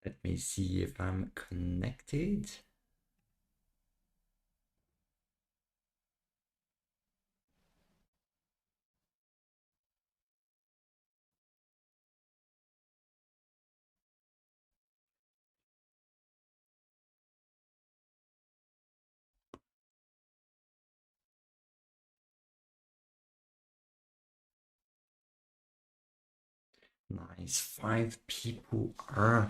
Let me see if I'm connected. Nice. 5 people are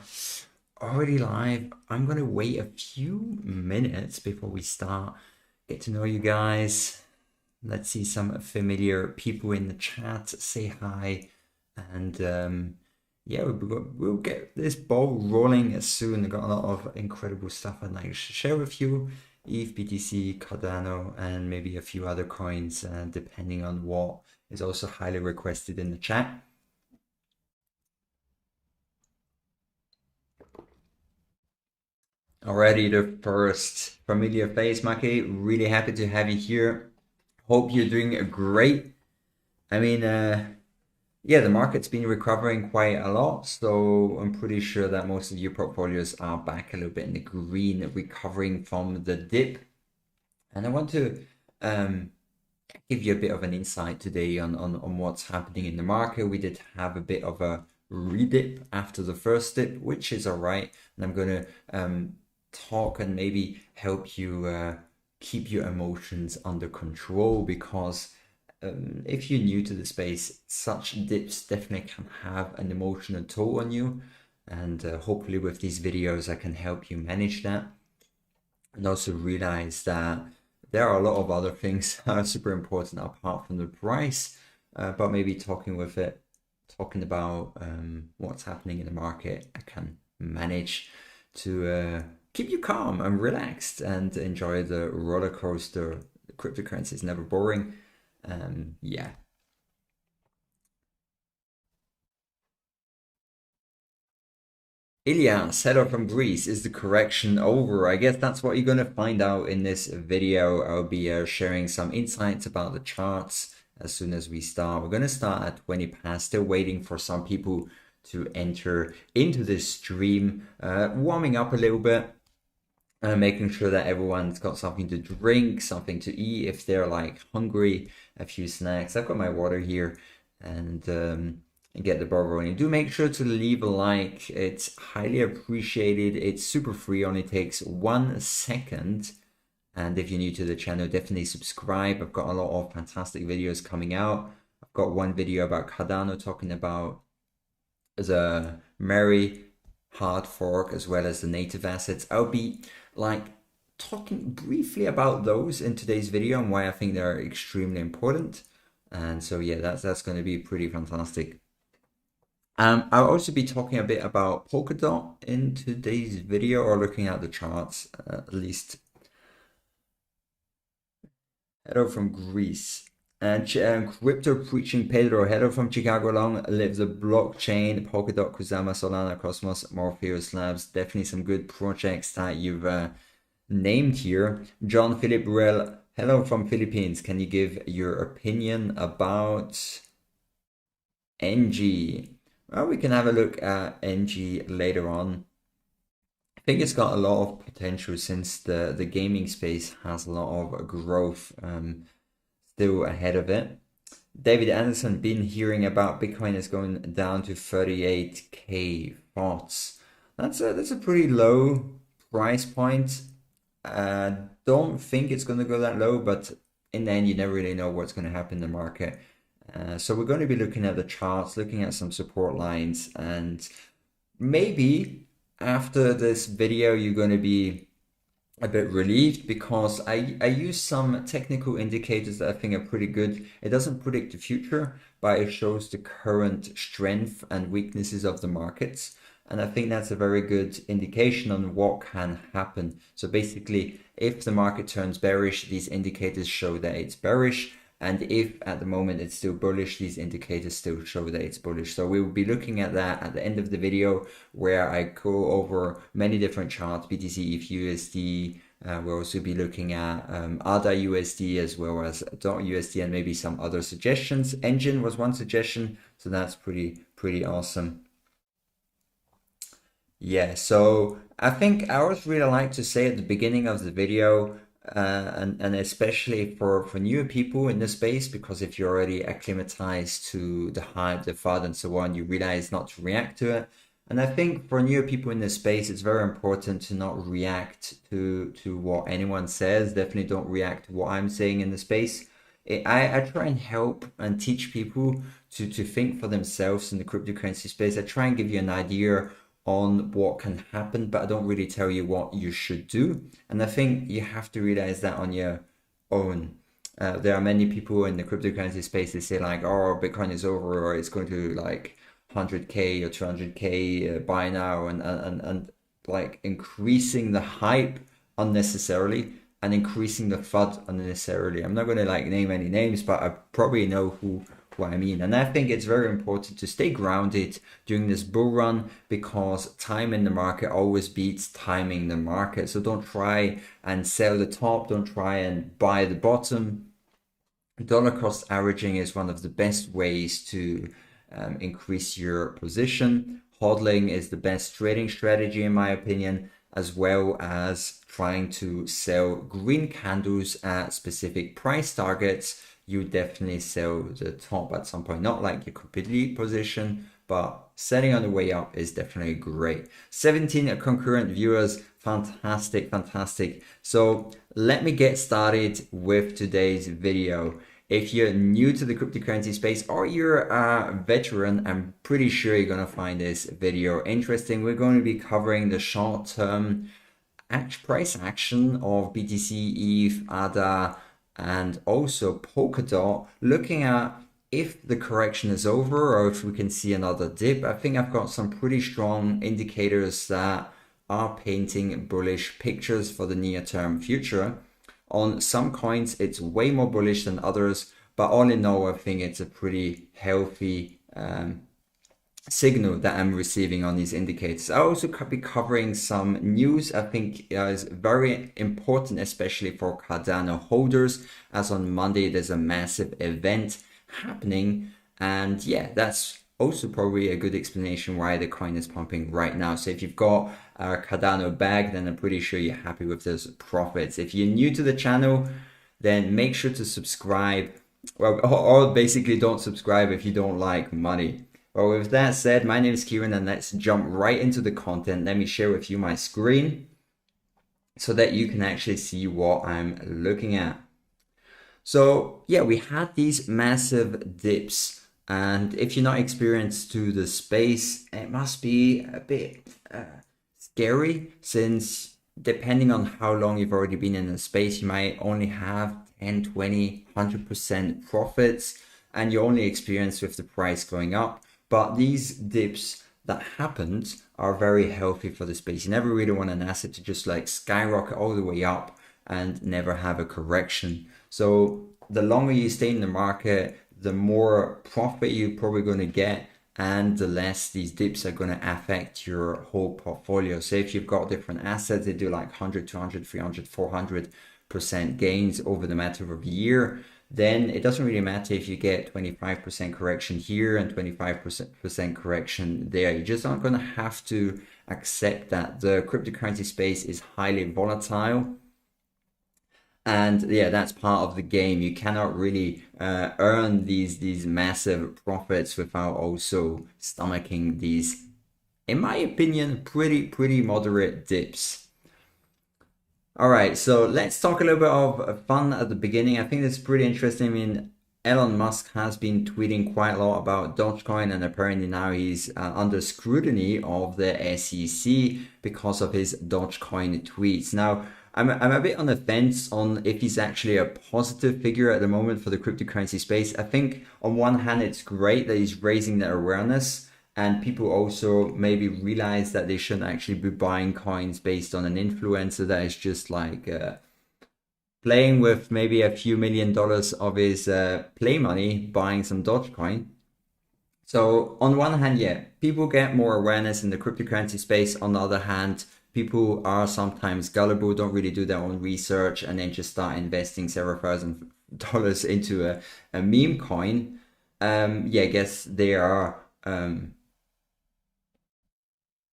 already live. I'm gonna wait a few minutes before we start. Get to know you guys. Let's see some familiar people in the chat. Say hi. And yeah, we'll get this ball rolling soon. I've got a lot of incredible stuff I'd like to share with you. ETH, BTC, Cardano, and maybe a few other coins, depending on what is also highly requested in the chat. Already the first familiar face, Maki. Really happy to have you here. Hope you're doing great. I mean, yeah, the market's been recovering quite a lot, so I'm pretty sure that most of your portfolios are back a little bit in the green, recovering from the dip. And I want to um, give you a bit of an insight today on what's happening in the market. We did have a bit of a redip after the first dip, which is all right. And I'm going to talk and maybe help you keep your emotions under control because if you're new to the space, such dips definitely can have an emotional toll on you. And hopefully, with these videos, I can help you manage that and also realize that there are a lot of other things that are super important apart from the price. But maybe talking about what's happening in the market, I can manage to keep you calm and relaxed and enjoy the roller coaster. Cryptocurrency is never boring. Yeah. Ilias, hello from Greece. Is the correction over? I guess that's what you're going to find out in this video. I'll be sharing some insights about the charts as soon as we start. We're going to start at 20 past, still waiting for some people to enter into this stream, warming up a little bit. Making sure that everyone's got something to drink, something to eat if they're like hungry, a few snacks. I've got my water here and get the ball rolling. Do make sure to leave a like. It's highly appreciated. It's super free, only takes 1 second. And if you're new to the channel, definitely subscribe. I've got a lot of fantastic videos coming out. I've got one video about Cardano talking about the Merry hard fork as well as the native assets. I'll be like talking briefly about those in today's video and why I think they're extremely important. And so yeah, that's going to be pretty fantastic. I'll also be talking a bit about Polkadot in today's video, or looking at the charts at least. Hello from Greece. And crypto preaching Pedro, hello from Chicago. Long live the blockchain, Polkadot, Kusama, Solana, Cosmos, Morpheus Labs. Definitely some good projects that you've named here. John Philip Rell, hello from Philippines. Can you give your opinion about NG? Well, we can have a look at NG later on. I think it's got a lot of potential since the gaming space has a lot of growth still ahead of it. David Anderson, been hearing about Bitcoin is going down to 38K thoughts. That's a pretty low price point. Don't think it's going to go that low, but in the end, you never really know what's going to happen in the market. So we're going to be looking at the charts, looking at some support lines, and maybe after this video, you're going to be a bit relieved because I use some technical indicators that I think are pretty good. It doesn't predict the future, but it shows the current strength and weaknesses of the markets. And I think that's a very good indication on what can happen. So basically, if the market turns bearish, these indicators show that it's bearish. And if at the moment it's still bullish, these indicators still show that it's bullish. So we will be looking at that at the end of the video where I go over many different charts, BTC, ETH, USD. We'll also be looking at ADA USD as well as .USD and maybe some other suggestions. Engine was one suggestion, so that's pretty awesome. Yeah, so I think I always really like to say at the beginning of the video, and especially for newer people in the space, because if you're already acclimatized to the hype, the FUD, and so on, you realize not to react to it. And I think for newer people in this space, it's very important to not react to what anyone says. Definitely don't react to what I'm saying in the space. I try and help and teach people to think for themselves in the cryptocurrency space. I try and give you an idea on what can happen, but I don't really tell you what you should do. And I think you have to realize that on your own. There are many people in the cryptocurrency space that say like, oh, Bitcoin is over or it's going to like 100K or 200K by now and like increasing the hype unnecessarily and increasing the FUD unnecessarily. I'm not going to like name any names, but I probably know what I mean. And I think it's very important to stay grounded during this bull run because time in the market always beats timing the market. So don't try and sell the top, don't try and buy the bottom. Dollar cost averaging is one of the best ways to increase your position. Hodling is the best trading strategy, in my opinion, as well as trying to sell green candles at specific price targets. You definitely sell the top at some point, not like your complete position, but selling on the way up is definitely great. 17 concurrent viewers, fantastic, fantastic. So let me get started with today's video. If you're new to the cryptocurrency space or you're a veteran, I'm pretty sure you're going to find this video interesting. We're going to be covering the short-term price action of BTC, ETH, ADA, and also Polkadot, looking at if the correction is over or if we can see another dip. I think I've got some pretty strong indicators that are painting bullish pictures for the near-term future. On some coins, it's way more bullish than others, but all in all, I think it's a pretty healthy signal that I'm receiving on these indicators. I also could be covering some news I think is very important, especially for Cardano holders, as on Monday there's a massive event happening, and yeah, that's also probably a good explanation why the coin is pumping right now. So if you've got a Cardano bag, then I'm pretty sure you're happy with those profits. If you're new to the channel, then make sure to subscribe. Well, or basically don't subscribe if you don't like money. Well, with that said, my name is Kieran and let's jump right into the content. Let me share with you my screen so that you can actually see what I'm looking at. So yeah, we had these massive dips, and if you're not experienced to the space, it must be a bit scary, since depending on how long you've already been in the space, you might only have 10, 20, 100% profits, and you only experience with the price going up. But these dips that happened are very healthy for the space. You never really want an asset to just like skyrocket all the way up and never have a correction. So the longer you stay in the market, the more profit you're probably going to get, and the less these dips are going to affect your whole portfolio. So if you've got different assets, they do like 100, 200, 300, 400% gains over the matter of a year, then it doesn't really matter if you get 25% correction here and 25% correction there. You're just not going to have to accept that. The cryptocurrency space is highly volatile. And yeah, that's part of the game. You cannot really earn these massive profits without also stomaching these, in my opinion, pretty moderate dips. All right, so let's talk a little bit of fun at the beginning. I think that's pretty interesting. I mean, Elon Musk has been tweeting quite a lot about Dogecoin, and apparently now he's under scrutiny of the SEC because of his Dogecoin tweets. Now, I'm a bit on the fence on if he's actually a positive figure at the moment for the cryptocurrency space. I think on one hand, it's great that he's raising the awareness, and people also maybe realize that they shouldn't actually be buying coins based on an influencer that is just like playing with maybe a few $1,000,000 of his play money, buying some Dogecoin. So on one hand, yeah, people get more awareness in the cryptocurrency space. On the other hand, people are sometimes gullible, don't really do their own research, and then just start investing several $1,000s into a meme coin. Yeah, I guess they are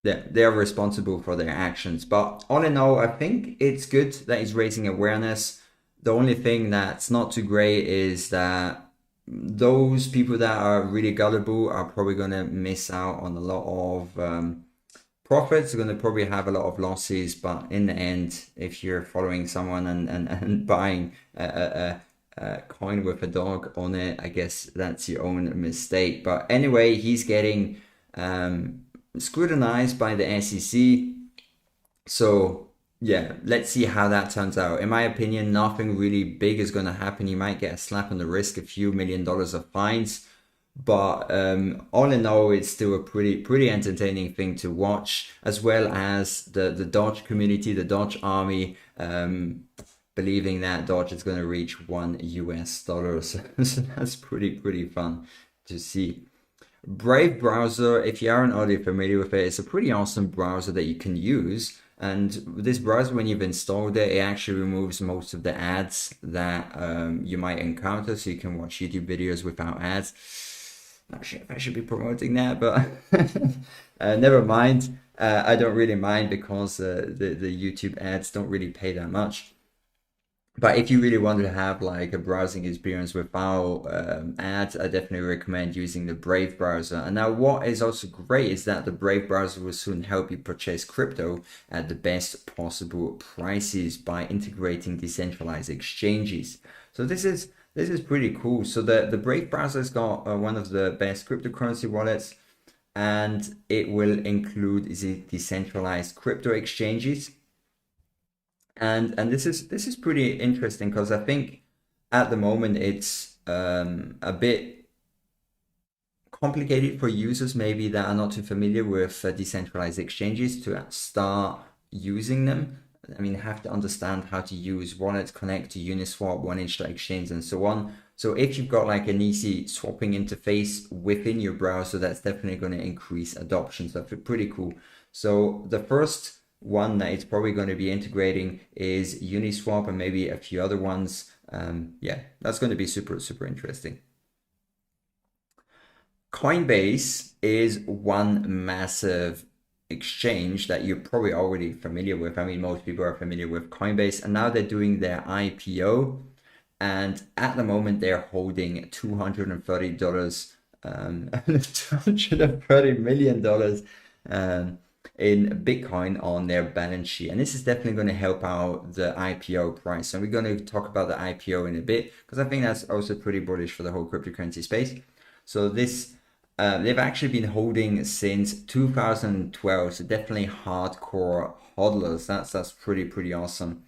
they are responsible for their actions. But all in all, I think it's good that he's raising awareness. The only thing that's not too great is that those people that are really gullible are probably going to miss out on a lot of profits. Are going to probably have a lot of losses, but in the end, if you're following someone and buying a coin with a dog on it, I guess that's your own mistake. But anyway, he's getting scrutinized by the SEC. So yeah, let's see how that turns out. In my opinion, nothing really big is going to happen. You might get a slap on the wrist, a few $1 million of fines. But all in all, it's still a pretty entertaining thing to watch, as well as the Dodge community, the Dodge army, believing that Dodge is going to reach $1 US. So that's pretty fun to see. Brave browser, if you aren't already familiar with it, it's a pretty awesome browser that you can use. And this browser, when you've installed it, it actually removes most of the ads that you might encounter, so you can watch YouTube videos without ads. Not sure if I should be promoting that, but never mind. I don't really mind because the YouTube ads don't really pay that much. But if you really want to have like a browsing experience without ads, I definitely recommend using the Brave browser. And now what is also great is that the Brave browser will soon help you purchase crypto at the best possible prices by integrating decentralized exchanges. So this is pretty cool. So the Brave browser has got one of the best cryptocurrency wallets, and it will include the decentralized crypto exchanges. And this is pretty interesting because I think at the moment it's a bit complicated for users maybe that are not too familiar with decentralized exchanges to start using them. I mean, have to understand how to use wallets, connect to Uniswap, Exchange, and so on. So if you've got like an easy swapping interface within your browser, that's definitely going to increase adoption. So pretty cool. So the first one that it's probably going to be integrating is Uniswap and maybe a few other ones. Yeah, that's going to be super interesting. Coinbase is one massive exchange that you're probably already familiar with. I mean, most people are familiar with Coinbase, and now they're doing their IPO, and at the moment they're holding $230 $230 million in Bitcoin on their balance sheet. And this is definitely going to help out the IPO price. And we're going to talk about the IPO in a bit, because I think that's also pretty bullish for the whole cryptocurrency space. So this, they've actually been holding since 2012. So definitely hardcore hodlers. That's pretty awesome.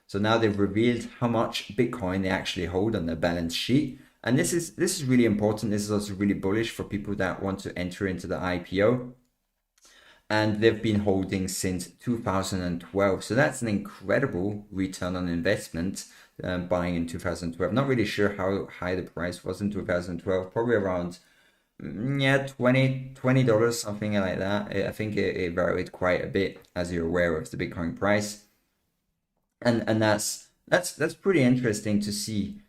So now they've revealed how much Bitcoin they actually hold on their balance sheet. And this is really important. This is also really bullish for people that want to enter into the IPO. And they've been holding since 2012. So that's an incredible return on investment, buying in 2012. Not really sure how high the price was in 2012, probably around, $20, something like that. I think it varied quite a bit, as you're aware of the Bitcoin price. And that's pretty interesting to see.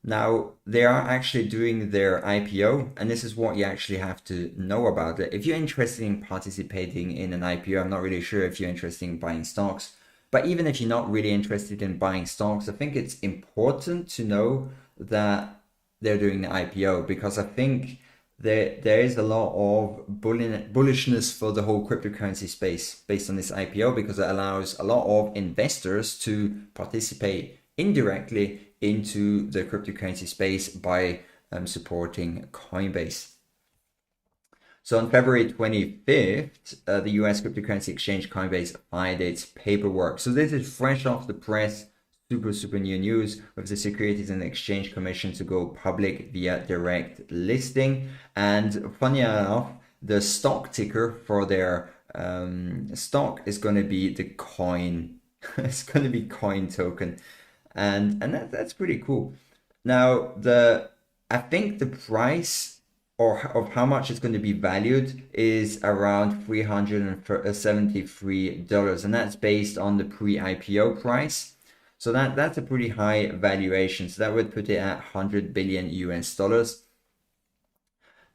Now, they are actually doing their IPO, and this is what you actually have to know about it. If you're interested in participating in an IPO, I'm not really sure if you're interested in buying stocks, but even if you're not really interested in buying stocks, I think it's important to know that they're doing the IPO, because I think there is a lot of bullishness for the whole cryptocurrency space based on this IPO, because it allows a lot of investors to participate indirectly into the cryptocurrency space by supporting Coinbase. So on February 25th, the US cryptocurrency exchange Coinbase filed its paperwork. So this is fresh off the press, super new news, with the Securities and Exchange Commission to go public via direct listing. And funny enough, the stock ticker for their stock is going to be the coin. It's going to be coin token. And that's pretty cool. Now, I think the price of how much it's going to be valued is around $373, and that's based on the pre-IPO price. So that's a pretty high valuation. So that would put it at $100 billion US.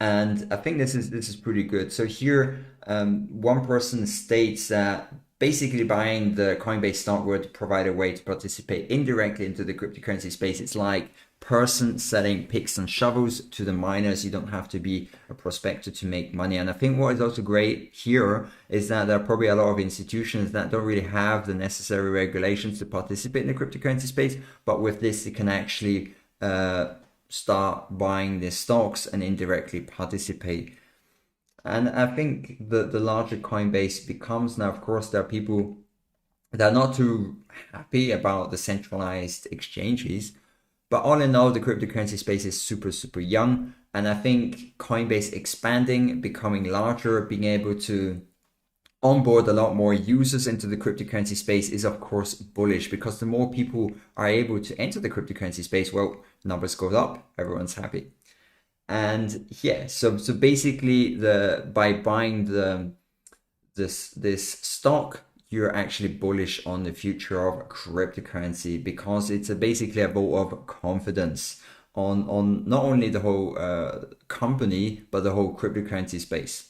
And I think this is pretty good. So here, one person states that basically buying the Coinbase stock would provide a way to participate indirectly into the cryptocurrency space. It's like person selling picks and shovels to the miners. You don't have to be a prospector to make money. And I think what is also great here is that there are probably a lot of institutions that don't really have the necessary regulations to participate in the cryptocurrency space. But with this, they can actually start buying the stocks and indirectly participate. And I think the larger Coinbase becomes now, of course, there are people that are not too happy about the centralized exchanges. But all in all, the cryptocurrency space is super, super young. And I think Coinbase expanding, becoming larger, being able to onboard a lot more users into the cryptocurrency space is of course bullish, because the more people are able to enter the cryptocurrency space, well, numbers go up, everyone's happy. And yeah, so basically by buying this stock, you're actually bullish on the future of cryptocurrency, because it's basically a vote of confidence on not only the whole company but the whole cryptocurrency space.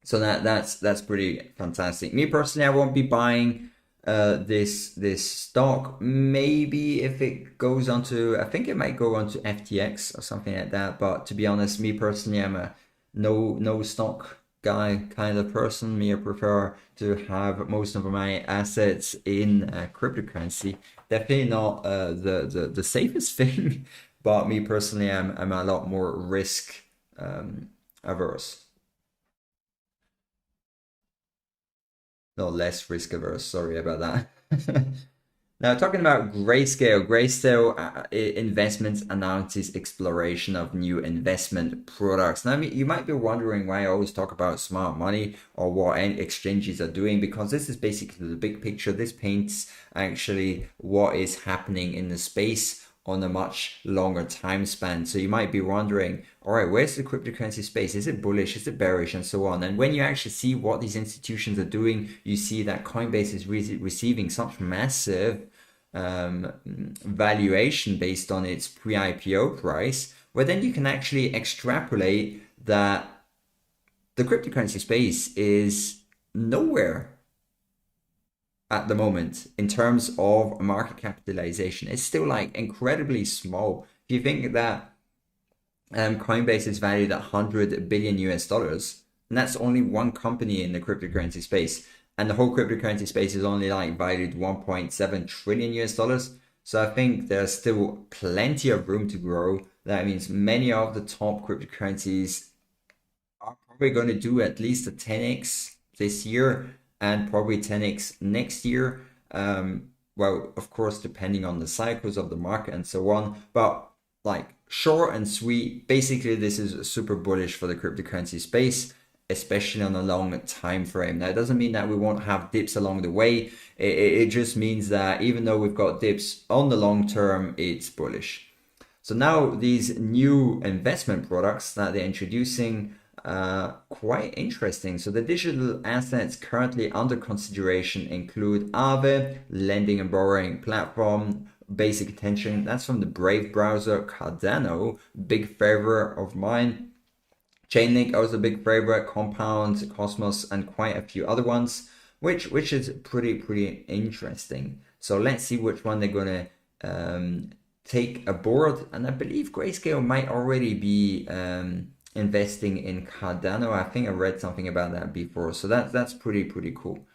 So that's pretty fantastic. Me personally, I won't be buying this stock. Maybe if it goes onto, I think it might go onto FTX or something like that. But to be honest, me personally, I'm a no stock guy kind of person. Me, I prefer to have most of my assets in cryptocurrency. Definitely not the safest thing, but me personally, I'm a lot more risk averse. No, less risk averse. Sorry about that. Now, talking about Grayscale, Grayscale Investments announces exploration of new investment products. Now, I mean, you might be wondering why I always talk about smart money or what exchanges are doing, because this is basically the big picture. This paints actually what is happening in the space on a much longer time span. So you might be wondering, all right, where's the cryptocurrency space? Is it bullish? Is it bearish? And so on. And when you actually see what these institutions are doing, you see that Coinbase is receiving such massive valuation based on its pre-IPO price, where then you can actually extrapolate that the cryptocurrency space is nowhere at the moment in terms of market capitalization. It's still like incredibly small. If you think that Coinbase is valued at 100 billion US dollars, and that's only one company in the cryptocurrency space, and the whole cryptocurrency space is only like valued 1.7 trillion US dollars. So I think there's still plenty of room to grow. That means many of the top cryptocurrencies are probably going to do at least a 10x this year and probably 10x next year. Well, of course, depending on the cycles of the market and so on. But like short and sweet, basically, this is super bullish for the cryptocurrency space, especially on a long time frame. Now, it doesn't mean that we won't have dips along the way. It just means that even though we've got dips on the long term, it's bullish. So now these new investment products that they're introducing, quite interesting. So the digital assets currently under consideration include Aave, lending and borrowing platform, basic attention. That's from the Brave browser. Cardano, big favorite of mine. Chainlink, also a big favorite. Compound, Cosmos, and quite a few other ones, which is pretty interesting. So let's see which one they're gonna take aboard. And I believe Grayscale might already be investing in Cardano. I think I read something about that before. So that's pretty cool.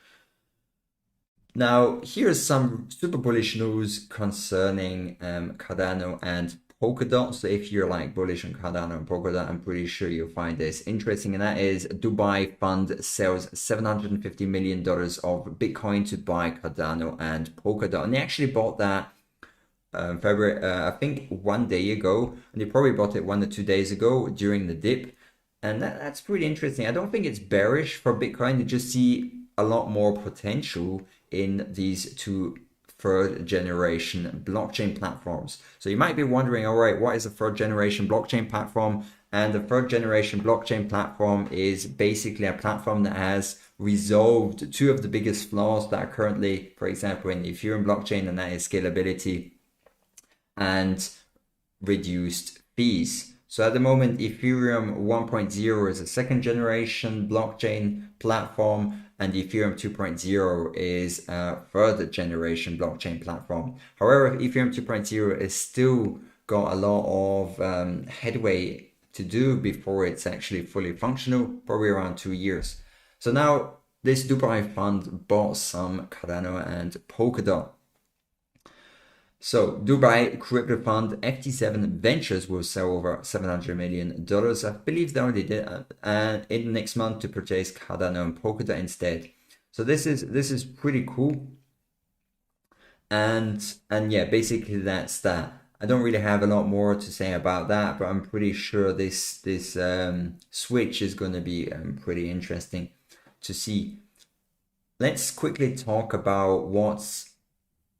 Now, here's some super bullish news concerning Cardano and Polkadot. So if you're like bullish on Cardano and Polkadot, I'm pretty sure you'll find this interesting. And that is Dubai fund sells $750 million of Bitcoin to buy Cardano and Polkadot. And they actually bought that February, I think 1 day ago, and they probably bought it 1 or 2 days ago during the dip. And that's pretty interesting. I don't think it's bearish for Bitcoin. They just see a lot more potential in these two third generation blockchain platforms. So you might be wondering, all right, what is a third generation blockchain platform? And the third generation blockchain platform is basically a platform that has resolved two of the biggest flaws that are currently, for example, in the Ethereum blockchain, and that is scalability and reduced fees. So at the moment, Ethereum 1.0 is a second generation blockchain platform, and Ethereum 2.0 is a third generation blockchain platform. However, Ethereum 2.0 is still got a lot of headway to do before it's actually fully functional, probably around 2 years. So now this Dubai fund bought some Cardano and Polkadot. So Dubai crypto fund FT7 Ventures will sell over $700 million. I believe they already did, and in the next month to purchase Cardano and Polkadot instead. So this is pretty cool. And yeah, basically that's that. I don't really have a lot more to say about that, but I'm pretty sure this switch is going to be pretty interesting to see. Let's quickly talk about what's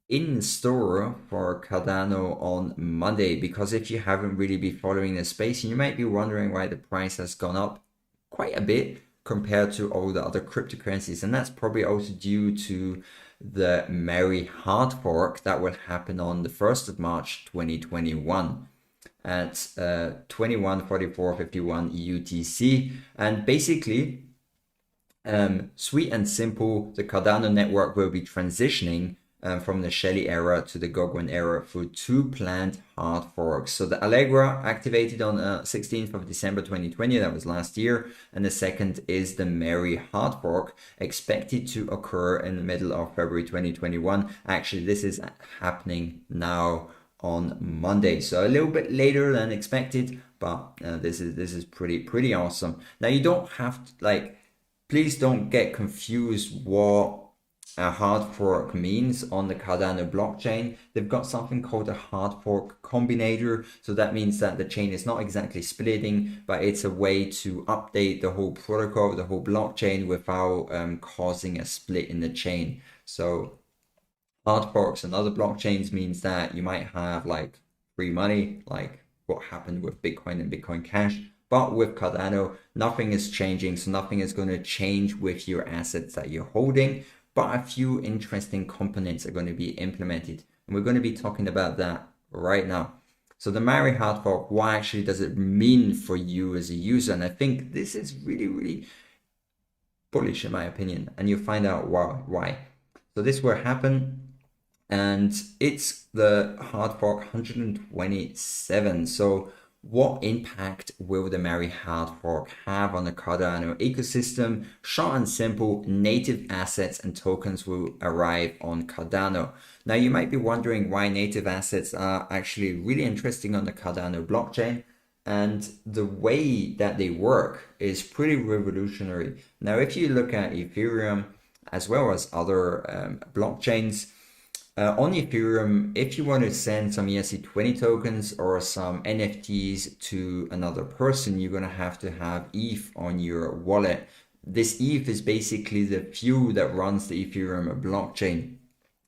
in store for Cardano on Monday, because if you haven't really been following the space, you might be wondering why the price has gone up quite a bit compared to all the other cryptocurrencies, and that's probably also due to the Merry hard fork that will happen on the 1st of March 2021 at 21:44:51 UTC. And basically, sweet and simple, the Cardano network will be transitioning from the Shelley era to the Goguen era through two planned hard forks. So the Allegra activated on 16th of December 2020, that was last year, and the second is the Merry hard fork, expected to occur in the middle of February 2021. Actually, this is happening now on Monday, so a little bit later than expected, but this is pretty awesome. Now you don't have to, like, please don't get confused what a hard fork means on the Cardano blockchain. They've got something called a hard fork combinator. So that means that the chain is not exactly splitting, but it's a way to update the whole protocol, the whole blockchain, without causing a split in the chain. So hard forks and other blockchains means that you might have like free money, like what happened with Bitcoin and Bitcoin Cash. But with Cardano, nothing is changing. So nothing is going to change with your assets that you're holding. But a few interesting components are going to be implemented. And we're going to be talking about that right now. So the Merry hard fork, what actually does it mean for you as a user? And I think this is really, really bullish in my opinion. And you'll find out why. So this will happen. And it's the hard fork 127. So what impact will the Merry hard fork have on the Cardano ecosystem? Short and simple, native assets and tokens will arrive on Cardano. Now you might be wondering why native assets are actually really interesting on the Cardano blockchain, and the way that they work is pretty revolutionary. Now if you look at Ethereum as well as other blockchains, on Ethereum, if you want to send some ERC20 tokens or some NFTs to another person, you're going to have ETH on your wallet. This ETH is basically the fuel that runs the Ethereum blockchain.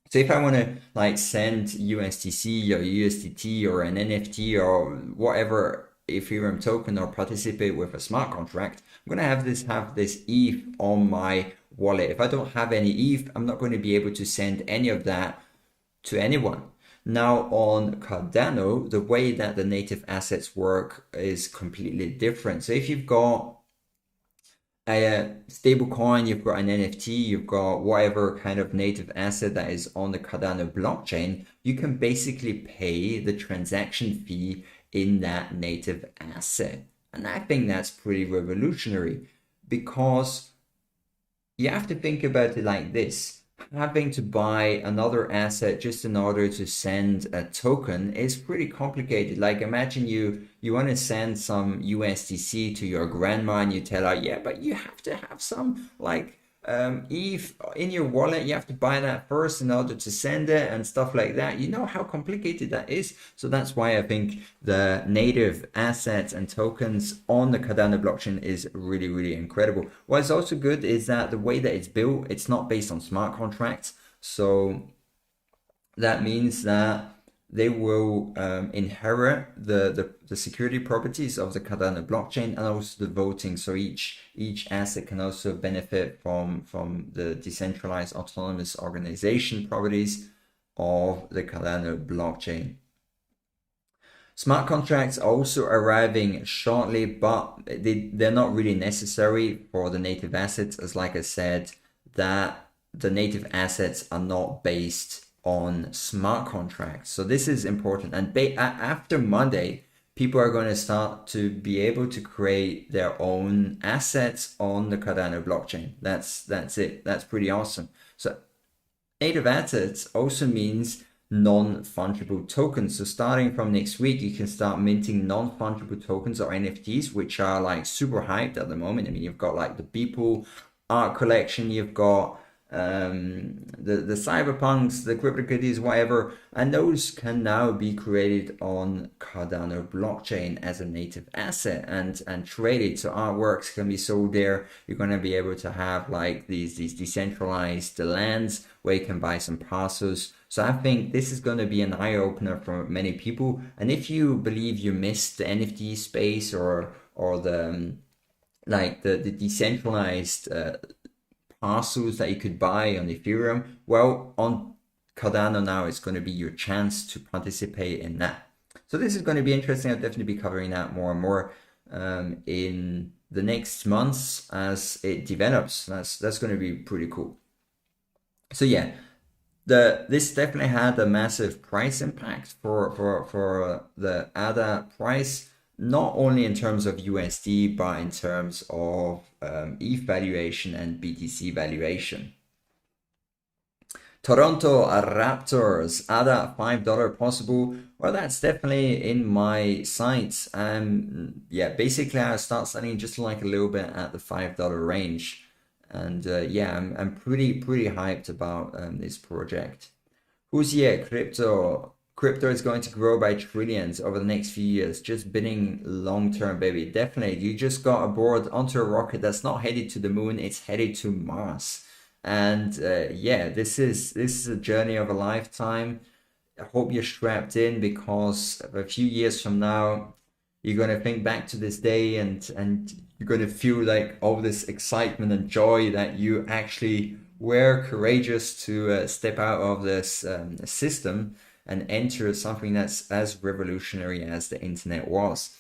So if I want to like send USDC or USDT or an NFT or whatever Ethereum token or participate with a smart contract, I'm going to have this ETH on my wallet. If I don't have any ETH, I'm not going to be able to send any of that to anyone. Now on Cardano, the way that the native assets work is completely different. So if you've got a stable coin, you've got an NFT, you've got whatever kind of native asset that is on the Cardano blockchain, you can basically pay the transaction fee in that native asset. And I think that's pretty revolutionary, because you have to think about it like this. Having to buy another asset just in order to send a token is pretty complicated. Like imagine you want to send some USDC to your grandma and you tell her, yeah, but you have to have some like ETH in your wallet. You have to buy that first in order to send it and stuff like that. You know how complicated that is. So that's why I think the native assets and tokens on the Cardano blockchain is really, really incredible. What's also good is that the way that it's built, it's not based on smart contracts. So that means that they will inherit the security properties of the Cardano blockchain and also the voting. So each asset can also benefit from the decentralized autonomous organization properties of the Cardano blockchain. Smart contracts also arriving shortly, but they're not really necessary for the native assets, as like I said, that the native assets are not based on smart contracts. So this is important. And after Monday, people are going to start to be able to create their own assets on the Cardano blockchain. That's it. That's pretty awesome. So native assets also means non-fungible tokens. So starting from next week, you can start minting non-fungible tokens or NFTs, which are like super hyped at the moment. I mean, you've got like the Beeple art collection, you've got the cyberpunks, the cryptokitties, whatever, and those can now be created on Cardano blockchain as a native asset and traded. So artworks can be sold there. You're going to be able to have like these decentralized lands where you can buy some parcels. So I think this is going to be an eye-opener for many people. And if you believe you missed the NFT space or the like the decentralized parcels that you could buy on Ethereum, well, on Cardano now it's going to be your chance to participate in that. So this is going to be interesting. I'll definitely be covering that more and more in the next months as it develops. That's going to be pretty cool. So yeah, this definitely had a massive price impact for the ADA price, not only in terms of USD, but in terms of ETH valuation and BTC valuation. Toronto Raptors, ADA $5 possible. Well, that's definitely in my sights. Yeah, basically I start selling just like a little bit at the $5 range. And yeah, I'm pretty hyped about this project. Who's here? Crypto is going to grow by trillions over the next few years. Just bidding long term, baby. Definitely. You just got aboard onto a rocket that's not headed to the moon, it's headed to Mars. And yeah, this is a journey of a lifetime. I hope you're strapped in, because a few years from now, you're going to think back to this day and you're going to feel like all this excitement and joy that you actually were courageous to step out of this system and enter something that's as revolutionary as the internet was.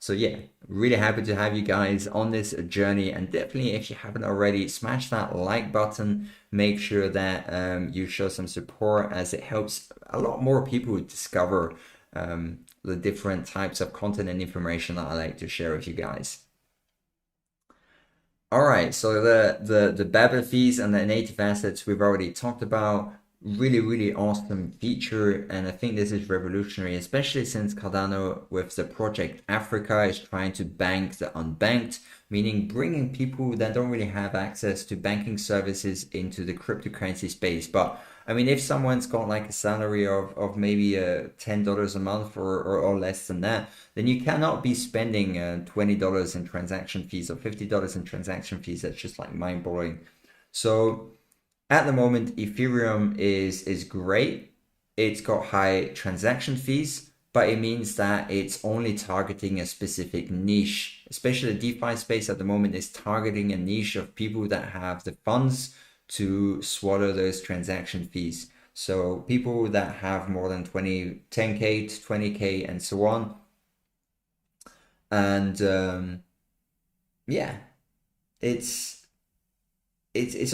So yeah, really happy to have you guys on this journey. And definitely, if you haven't already, smash that like button. Make sure that you show some support, as it helps a lot more people discover the different types of content and information that I like to share with you guys. All right, so the Babel fees and the native assets we've already talked about. Really awesome feature, and I think this is revolutionary, especially since Cardano with the project Africa is trying to bank the unbanked, meaning bringing people that don't really have access to banking services into the cryptocurrency space. But I mean, if someone's got like a salary of maybe $10 a month or less than that, then you cannot be spending $20 in transaction fees or $50 in transaction fees. That's just like mind-blowing. So at the moment, Ethereum is great. It's got high transaction fees, but it means that it's only targeting a specific niche. Especially the DeFi space at the moment is targeting a niche of people that have the funds to swallow those transaction fees. So people that have more than 10K to 20K and so on. And yeah, it's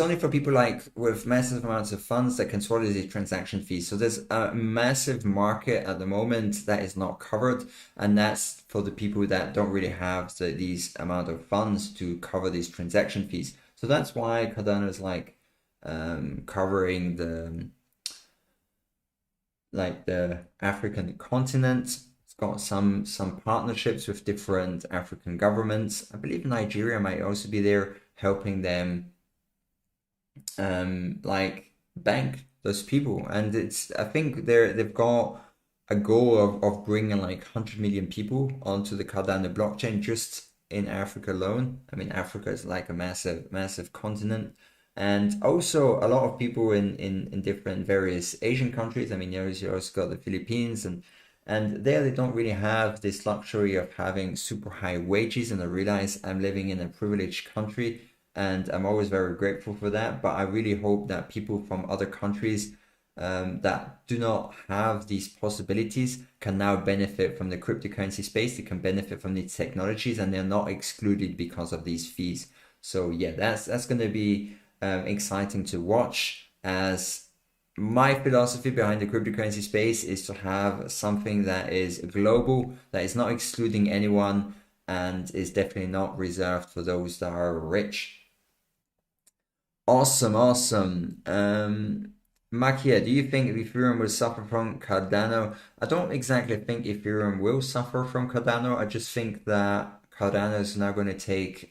only for people like with massive amounts of funds that can swallow these transaction fees. So there's a massive market at the moment that is not covered, and that's for the people that don't really have these amount of funds to cover these transaction fees. So that's why Cardano is like covering the African continent. It's got some partnerships with different African governments. I believe Nigeria might also be there, helping them like bank those people. And I think they've got a goal of bringing like 100 million people onto the Cardano blockchain just in Africa alone. I mean, Africa is like a massive continent, and also a lot of people in different various Asian countries. I mean, you also got the Philippines, and there they don't really have this luxury of having super high wages. And I realize I'm living in a privileged country, and I'm always very grateful for that. But I really hope that people from other countries that do not have these possibilities can now benefit from the cryptocurrency space. They can benefit from these technologies, and they're not excluded because of these fees. So yeah, that's going to be exciting to watch. As my philosophy behind the cryptocurrency space is to have something that is global, that is not excluding anyone, and is definitely not reserved for those that are rich. Awesome, awesome. Makia, do you think Ethereum will suffer from Cardano? I don't exactly think Ethereum will suffer from Cardano. I just think that Cardano is now going to take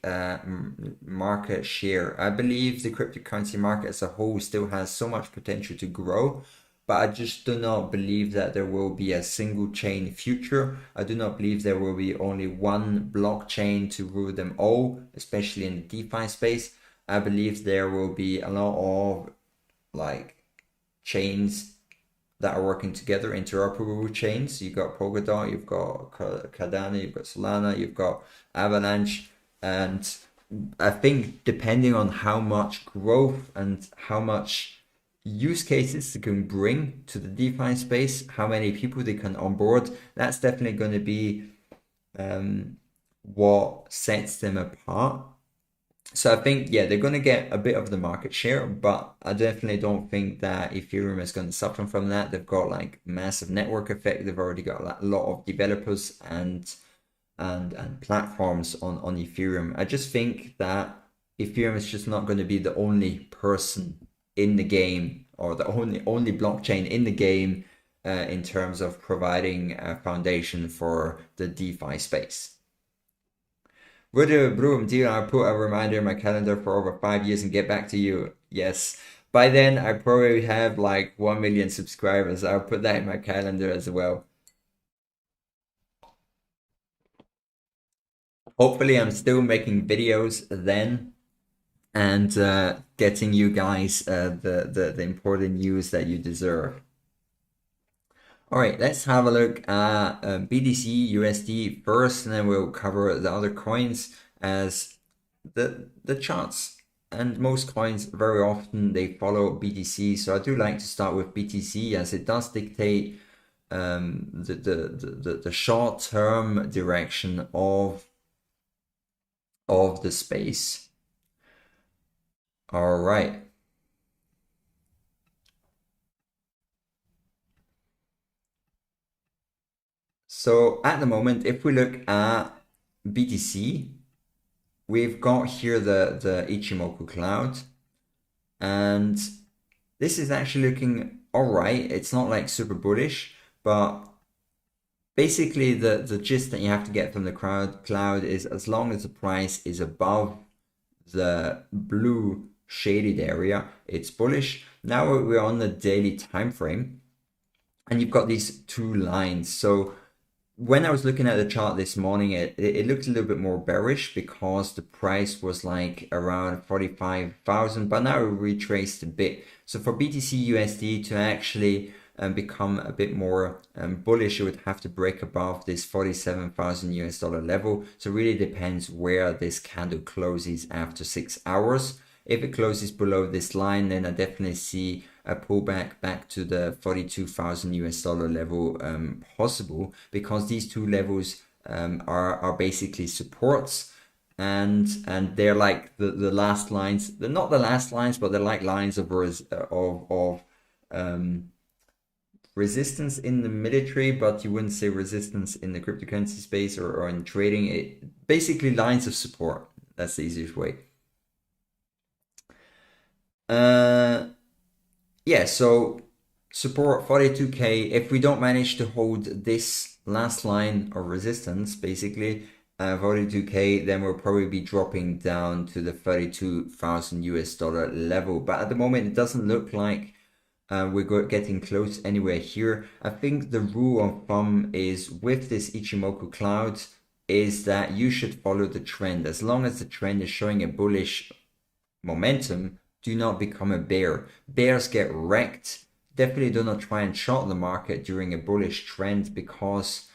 market share. I believe the cryptocurrency market as a whole still has so much potential to grow, but I just do not believe that there will be a single chain future. I do not believe there will be only one blockchain to rule them all, especially in the DeFi space. I believe there will be a lot of like chains that are working together, interoperable chains. You've got Polkadot, you've got Cardano, you've got Solana, you've got Avalanche, and I think depending on how much growth and how much use cases they can bring to the DeFi space, how many people they can onboard, that's definitely going to be what sets them apart. So I think, yeah, they're going to get a bit of the market share, but I definitely don't think that Ethereum is going to suffer from that. They've got like massive network effect. They've already got a lot of developers and platforms on Ethereum. I just think that Ethereum is just not going to be the only person in the game, or the only blockchain in the game in terms of providing a foundation for the DeFi space. Would a Broom deal? I'll put a reminder in my calendar for over 5 years and get back to you. Yes. By then, I probably have like 1 million subscribers. I'll put that in my calendar as well. Hopefully, I'm still making videos then and getting you guys the important news that you deserve. All right, let's have a look at BTC, USD first, and then we'll cover the other coins as the charts. And most coins, very often, they follow BTC. So I do like to start with BTC as it does dictate the short-term direction of the space. All right. So at the moment, if we look at BTC, we've got here the Ichimoku cloud, and this is actually looking all right. It's not like super bullish, but basically the gist that you have to get from the cloud is as long as the price is above the blue shaded area, it's bullish. Now we're on the daily time frame, and you've got these two lines. So when I was looking at the chart this morning, it looked a little bit more bearish because the price was like around 45,000, but now it retraced a bit. So for BTC USD to actually become a bit more bullish, it would have to break above this 47,000 US dollar level. So it really depends where this candle closes after 6 hours. If it closes below this line, then I definitely see a pullback back to the 42,000 US dollar level possible, because these two levels are basically supports, and they're like the last lines. They're not the last lines, but they're like lines of resistance in the military, but you wouldn't say resistance in the cryptocurrency space or in trading. It basically lines of support. That's the easiest way. Yeah, so support 42k. If we don't manage to hold this last line of resistance, basically 42k, then we'll probably be dropping down to the 32,000 US dollar level. But at the moment, it doesn't look like we're getting close anywhere here. I think the rule of thumb is with this Ichimoku cloud is that you should follow the trend. As long as the trend is showing a bullish momentum, do not become a bear. Bears get wrecked. Definitely do not try and short the market during a bullish trend, because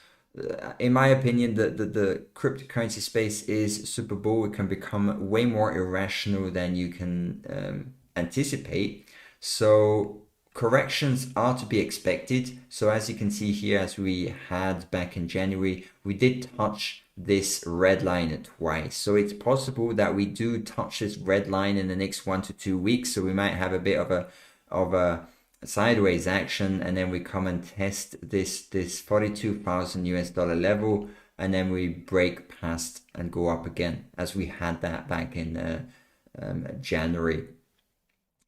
in my opinion, the cryptocurrency space is super bull. It can become way more irrational than you can anticipate. So corrections are to be expected. So as you can see here, as we had back in January, we did touch this red line twice. So it's possible that we do touch this red line in the next 1 to 2 weeks. So we might have a bit of a sideways action, and then we come and test this 42,000 US dollar level, and then we break past and go up again, as we had that back in January.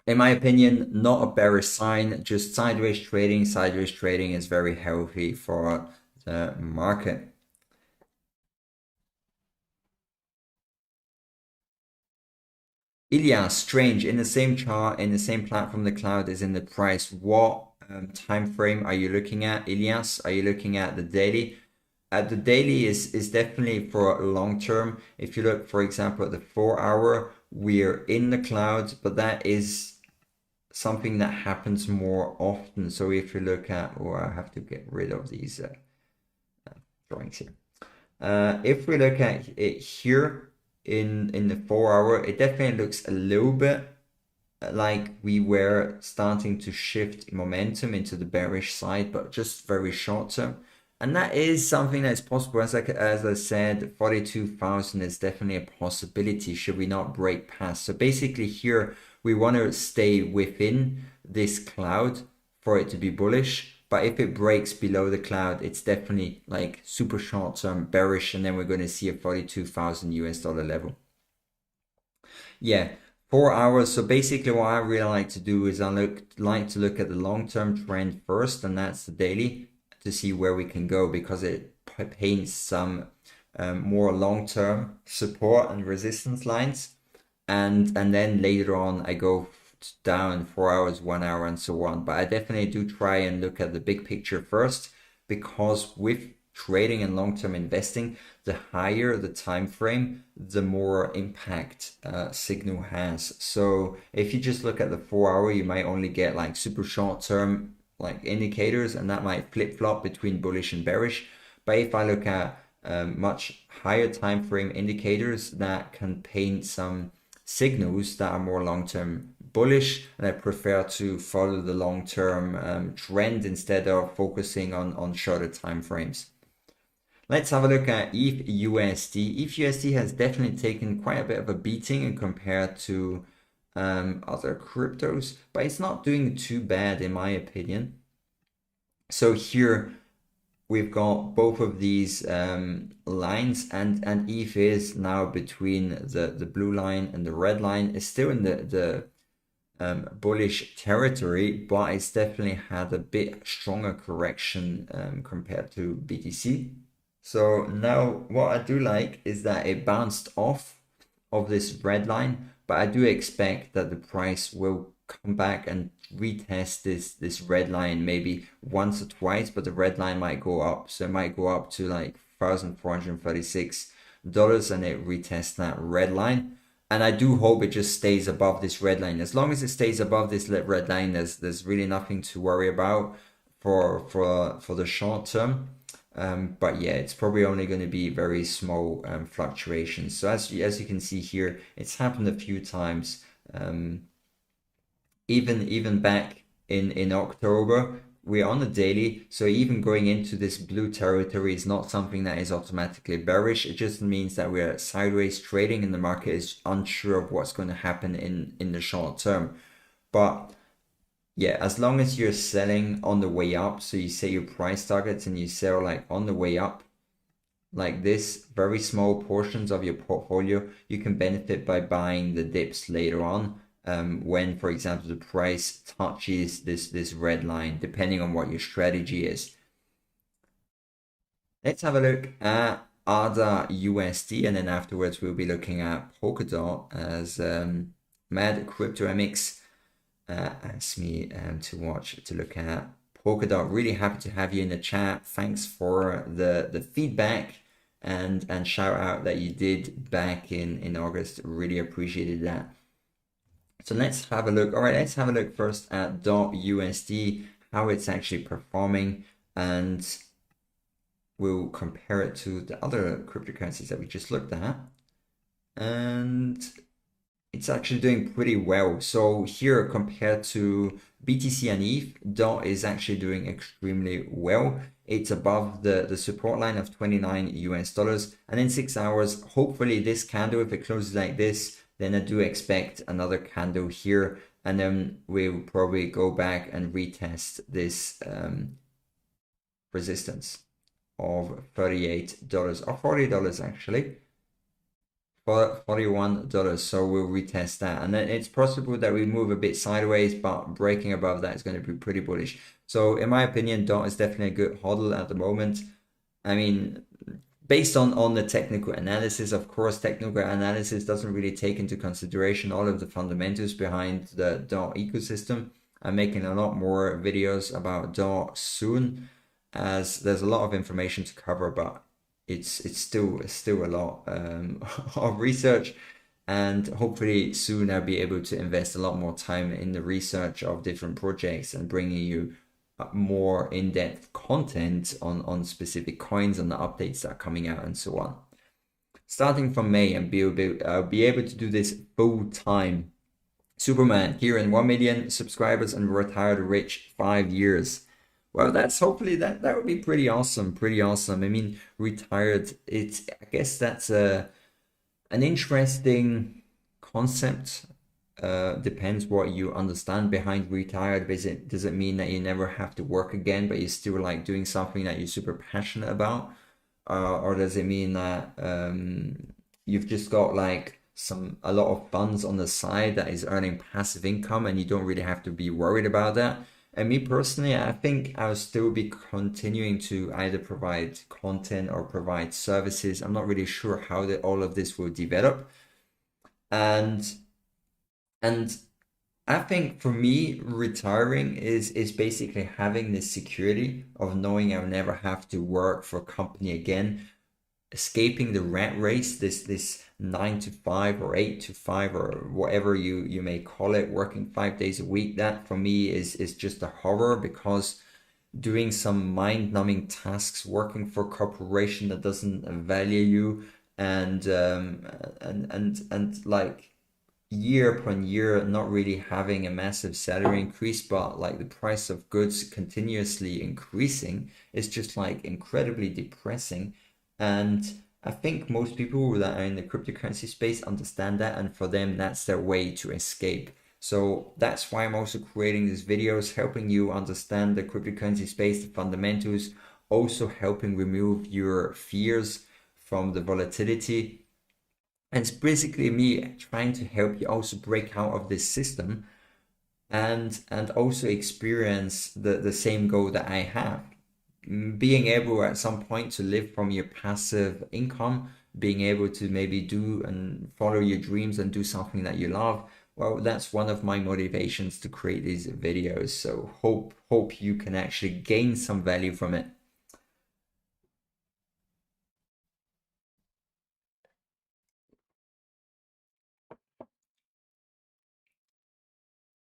In my opinion, not a bearish sign, just sideways trading. Sideways trading is very healthy for the market. Ilias, strange, in the same chart, in the same platform, the cloud is in the price. What time frame are you looking at, Ilias? Are you looking at the daily? The daily is definitely for long term. If you look, for example, at the 4-hour, we're in the cloud, but that is something that happens more often. So if you look at, or I have to get rid of these drawings here. If we look at it here in the 4-hour, it definitely looks a little bit like we were starting to shift momentum into the bearish side, but just very short term. And that is something that's possible. As I said, 42,000 is definitely a possibility should we not break past. So basically here, we want to stay within this cloud for it to be bullish. But if it breaks below the cloud, it's definitely like super short term bearish. And then we're going to see a 42,000 US dollar level. Yeah, 4 hours. So basically what I really like to do is I like to look at the long-term trend first, and that's the daily, to see where we can go, because it paints some more long-term support and resistance lines, and then later on I go down 4 hours, 1 hour, and so on. But I definitely do try and look at the big picture first, because with trading and long-term investing, the higher the time frame, the more impact signal has. So if you just look at the 4-hour, you might only get like super short-term like indicators, and that might flip-flop between bullish and bearish. But if I look at much higher time frame indicators, that can paint some signals that are more long-term bullish, and I prefer to follow the long-term trend instead of focusing on shorter time frames. Let's have a look at ETH USD. ETH USD has definitely taken quite a bit of a beating compared to other cryptos, but it's not doing too bad in my opinion. So here we've got both of these lines, and ETH is now between the blue line and the red line. It's still in the bullish territory, but it's definitely had a bit stronger correction compared to BTC. So now what I do like is that it bounced off of this red line, but I do expect that the price will come back and retest this red line maybe once or twice, but the red line might go up. So it might go up to like $1,436 and it retests that red line. And I do hope it just stays above this red line. As long as it stays above this red line, there's really nothing to worry about for the short term. But yeah, it's probably only going to be very small fluctuations. So as you can see here, it's happened a few times. Even back in October, we're on the daily. So even going into this blue territory is not something that is automatically bearish. It just means that we're sideways trading and the market is unsure of what's going to happen in the short term. But yeah, as long as you're selling on the way up, so you set your price targets and you sell like on the way up, like this, very small portions of your portfolio, you can benefit by buying the dips later on, when, for example, the price touches this red line, depending on what your strategy is. Let's have a look at ADA USD, and then afterwards we'll be looking at Polkadot as Mad Crypto MX asked me to look at Polkadot. Really happy to have you in the chat. Thanks for the feedback and shout out that you did back in August. Really appreciated that. So let's have a look. All right, let's have a look first at USD, how it's actually performing, and we'll compare it to the other cryptocurrencies that we just looked at. And it's actually doing pretty well. So here, compared to BTC and ETH, DOT is actually doing extremely well. It's above the support line of 29 US dollars. And in 6 hours, hopefully this candle, if it closes like this, then I do expect another candle here. And then we'll probably go back and retest this resistance of $38 or $40 actually. For $41, so we'll retest that, and then it's possible that we move a bit sideways, but breaking above that is going to be pretty bullish. So in my opinion, DOT is definitely a good hodl at the moment. I mean, based on the technical analysis, of course, technical analysis doesn't really take into consideration all of the fundamentals behind the DOT ecosystem. I'm making a lot more videos about DOT soon, as there's a lot of information to cover, but it's still a lot of research, and hopefully soon I'll be able to invest a lot more time in the research of different projects and bringing you more in-depth content on specific coins and the updates that are coming out and so on. Starting from May, and I'll be able to do this full time. Superman, Kierin, 1 million subscribers and retired rich 5 years. Well, that's hopefully that would be pretty awesome, pretty awesome. I mean, retired, I guess that's an interesting concept. Depends what you understand behind retired. Does it mean that you never have to work again, but you still like doing something that you're super passionate about? Or does it mean that you've just got like a lot of funds on the side that is earning passive income and you don't really have to be worried about that? And me personally, I think I'll still be continuing to either provide content or provide services. I'm not really sure how all of this will develop. And I think for me, retiring is basically having this security of knowing I'll never have to work for a company again, escaping the rat race, this 9 to 5 or 8 to 5 or whatever you may call it, working 5 days a week. That for me is just a horror, because doing some mind-numbing tasks, working for a corporation that doesn't value you, and like year upon year not really having a massive salary increase, but like the price of goods continuously increasing, is just like incredibly depressing. And I think most people that are in the cryptocurrency space understand that, and for them that's their way to escape. So that's why I'm also creating these videos, helping you understand the cryptocurrency space, the fundamentals, also helping remove your fears from the volatility. And it's basically me trying to help you also break out of this system and also experience the same goal that I have. Being able at some point to live from your passive income, being able to maybe do and follow your dreams and do something that you love. Well, that's one of my motivations to create these videos. So hope you can actually gain some value from it.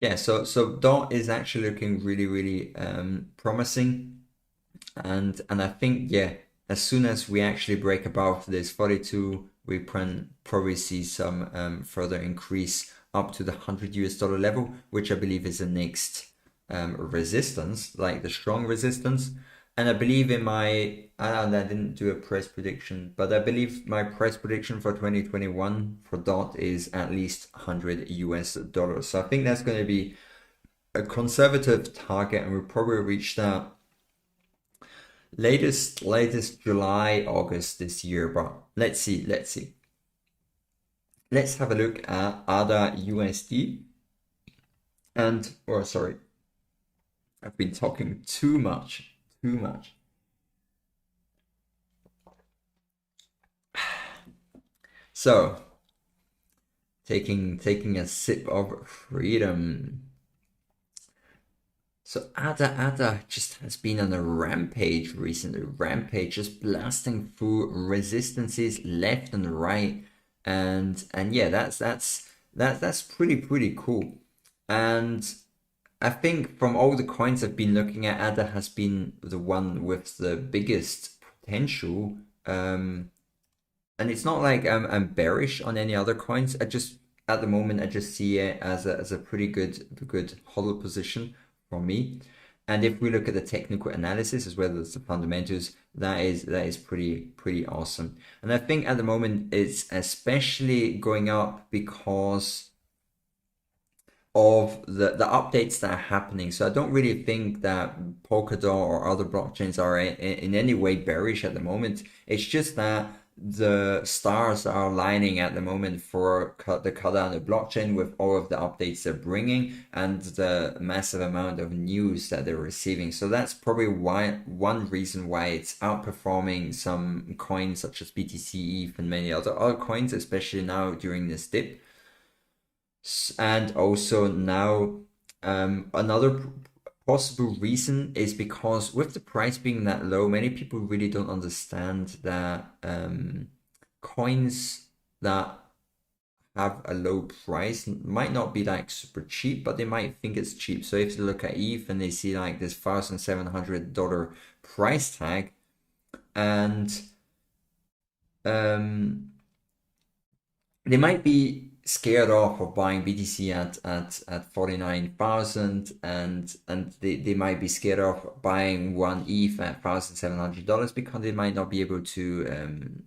Yeah, so DOT is actually looking really promising. And I think, yeah, as soon as we actually break above this 42, we can probably see some further increase up to the $100 level, which I believe is the next resistance, like the strong resistance. And I believe I didn't do a price prediction, but I believe my price prediction for 2021 for DOT is at least $100. So I think that's going to be a conservative target, and we'll probably reach that latest July, August this year. But let's see. Let's have a look at ADA USD. And, or sorry, I've been talking too much. So, taking a sip of freedom. So ADA just has been on a rampage recently. Rampage, just blasting through resistances left and right, and yeah, that's pretty cool. And I think from all the coins I've been looking at, ADA has been the one with the biggest potential. And it's not like I'm bearish on any other coins. at the moment, I just see it as a pretty good hodl position for me. And if we look at the technical analysis as well as the fundamentals, that is pretty awesome. And I think at the moment it's especially going up because of the updates that are happening. So I don't really think that Polkadot or other blockchains are in any way bearish at the moment. It's just that the stars are aligning at the moment for the Cardano blockchain with all of the updates they're bringing and the massive amount of news that they're receiving. So that's probably one reason why it's outperforming some coins such as BTC, ETH, and many other altcoins, especially now during this dip. And also now, another possible reason is because with the price being that low, many people really don't understand that coins that have a low price might not be like super cheap, but they might think it's cheap. So if you look at ETH and they see like this $1,700 price tag, and they might be scared off of buying BTC at 49,000, and they might be scared of buying one ETH at $1,700 because they might not be able to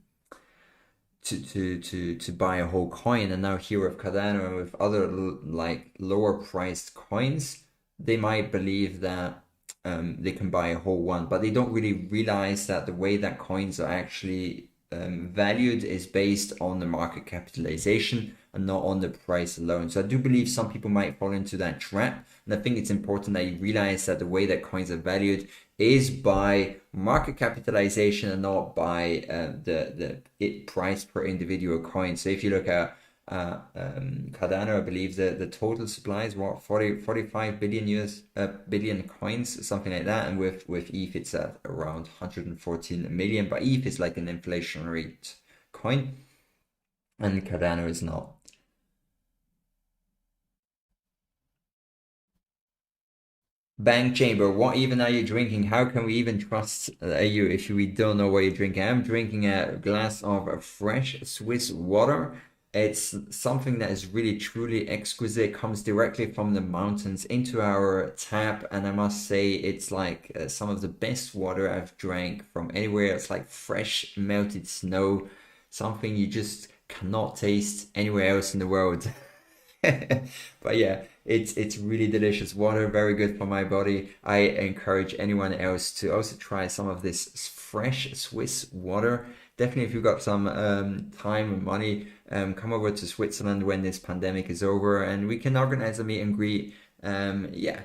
buy a whole coin. And now here with Cardano and with other like lower priced coins, they might believe that they can buy a whole one, but they don't really realize that the way that coins are actually valued is based on the market capitalization and not on the price alone. So I do believe some people might fall into that trap, and I think it's important that you realize that the way that coins are valued is by market capitalization and not by the price per individual coin. So if you look at Cardano, I believe the total supply is what, 45 billion coins, something like that, and with ETH it's at around 114 million, but ETH is like an inflationary coin and Cardano is not. Bank Chamber, what even are you drinking? How can we even trust you if we don't know what you're drinking? I'm drinking a glass of fresh Swiss water. It's something that is really truly exquisite. It comes directly from the mountains into our tap, and I must say it's like some of the best water I've drank from anywhere. It's like fresh melted snow, something you just cannot taste anywhere else in the world. But yeah, it's really delicious water, very good for my body. I encourage anyone else to also try some of this fresh Swiss water. Definitely, if you've got some time and money, come over to Switzerland when this pandemic is over, and we can organize a meet and greet. Yeah.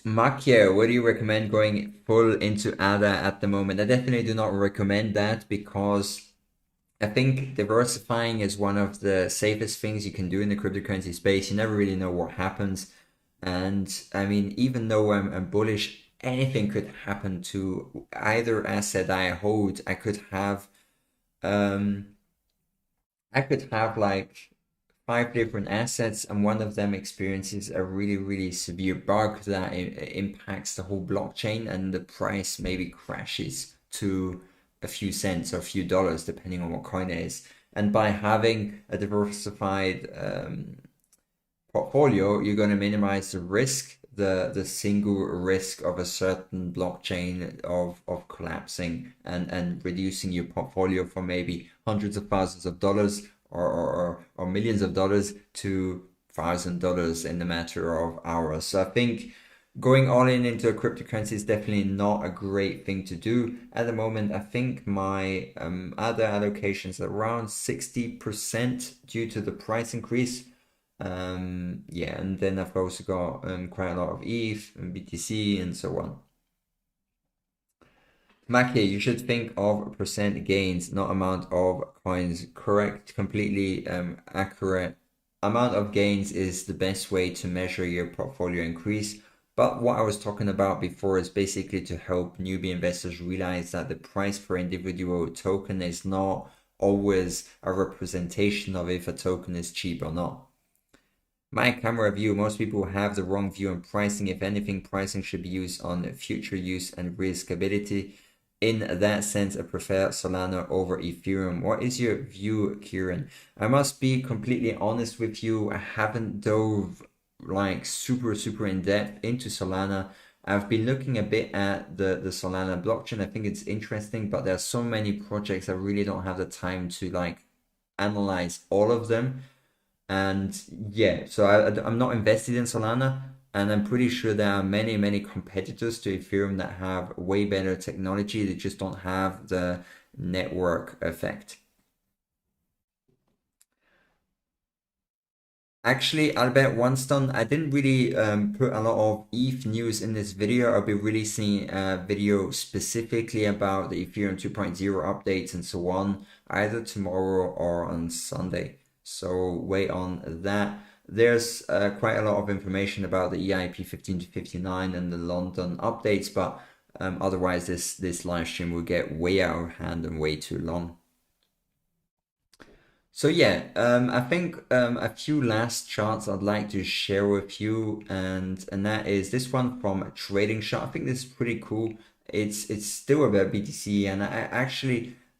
Macchio, would you recommend going full into ADA at the moment? I definitely do not recommend that because I think diversifying is one of the safest things you can do in the cryptocurrency space. You never really know what happens. And I mean, even though I'm bullish, anything could happen to either asset I hold. I could have like 5 different assets, and one of them experiences a really severe bug that impacts the whole blockchain, and the price maybe crashes to a few cents or a few dollars, depending on what coin it is. And by having a diversified portfolio, you're going to minimize the risk, the single risk of a certain blockchain of collapsing and reducing your portfolio from maybe hundreds of thousands of dollars or millions of dollars to $1,000 in the matter of hours. So I think going all in into a cryptocurrency is definitely not a great thing to do at the moment. I think my other allocations are around 60% due to the price increase. Yeah, and then I've also got quite a lot of ETH and BTC and so on. Mackie, you should think of percent gains, not amount of coins. Correct, completely accurate. Amount of gains is the best way to measure your portfolio increase. But what I was talking about before is basically to help newbie investors realize that the price per individual token is not always a representation of if a token is cheap or not. My camera view, most people have the wrong view on pricing. If anything, pricing should be used on future use and riskability. in that sense, I prefer Solana over Ethereum. What is your view, Kieran? I must be completely honest with you. I haven't dove like super in depth into Solana. I've been looking a bit at the Solana blockchain. I think it's interesting, but there are so many projects I really don't have the time to like analyze all of them. And yeah, so I'm not invested in Solana, and I'm pretty sure there are many competitors to Ethereum that have way better technology. They just don't have the network effect. Actually, Albert Winston, I didn't really put a lot of ETH news in this video. I'll be releasing a video specifically about the Ethereum 2.0 updates and so on, either tomorrow or on Sunday. So wait on that. There's quite a lot of information about the EIP 15 to 59 and the London updates, but otherwise this live stream will get way out of hand and way too long. So yeah, I think a few last charts I'd like to share with you, and that is this one from Trading Shot. I think this is pretty cool. It's still about BTC, and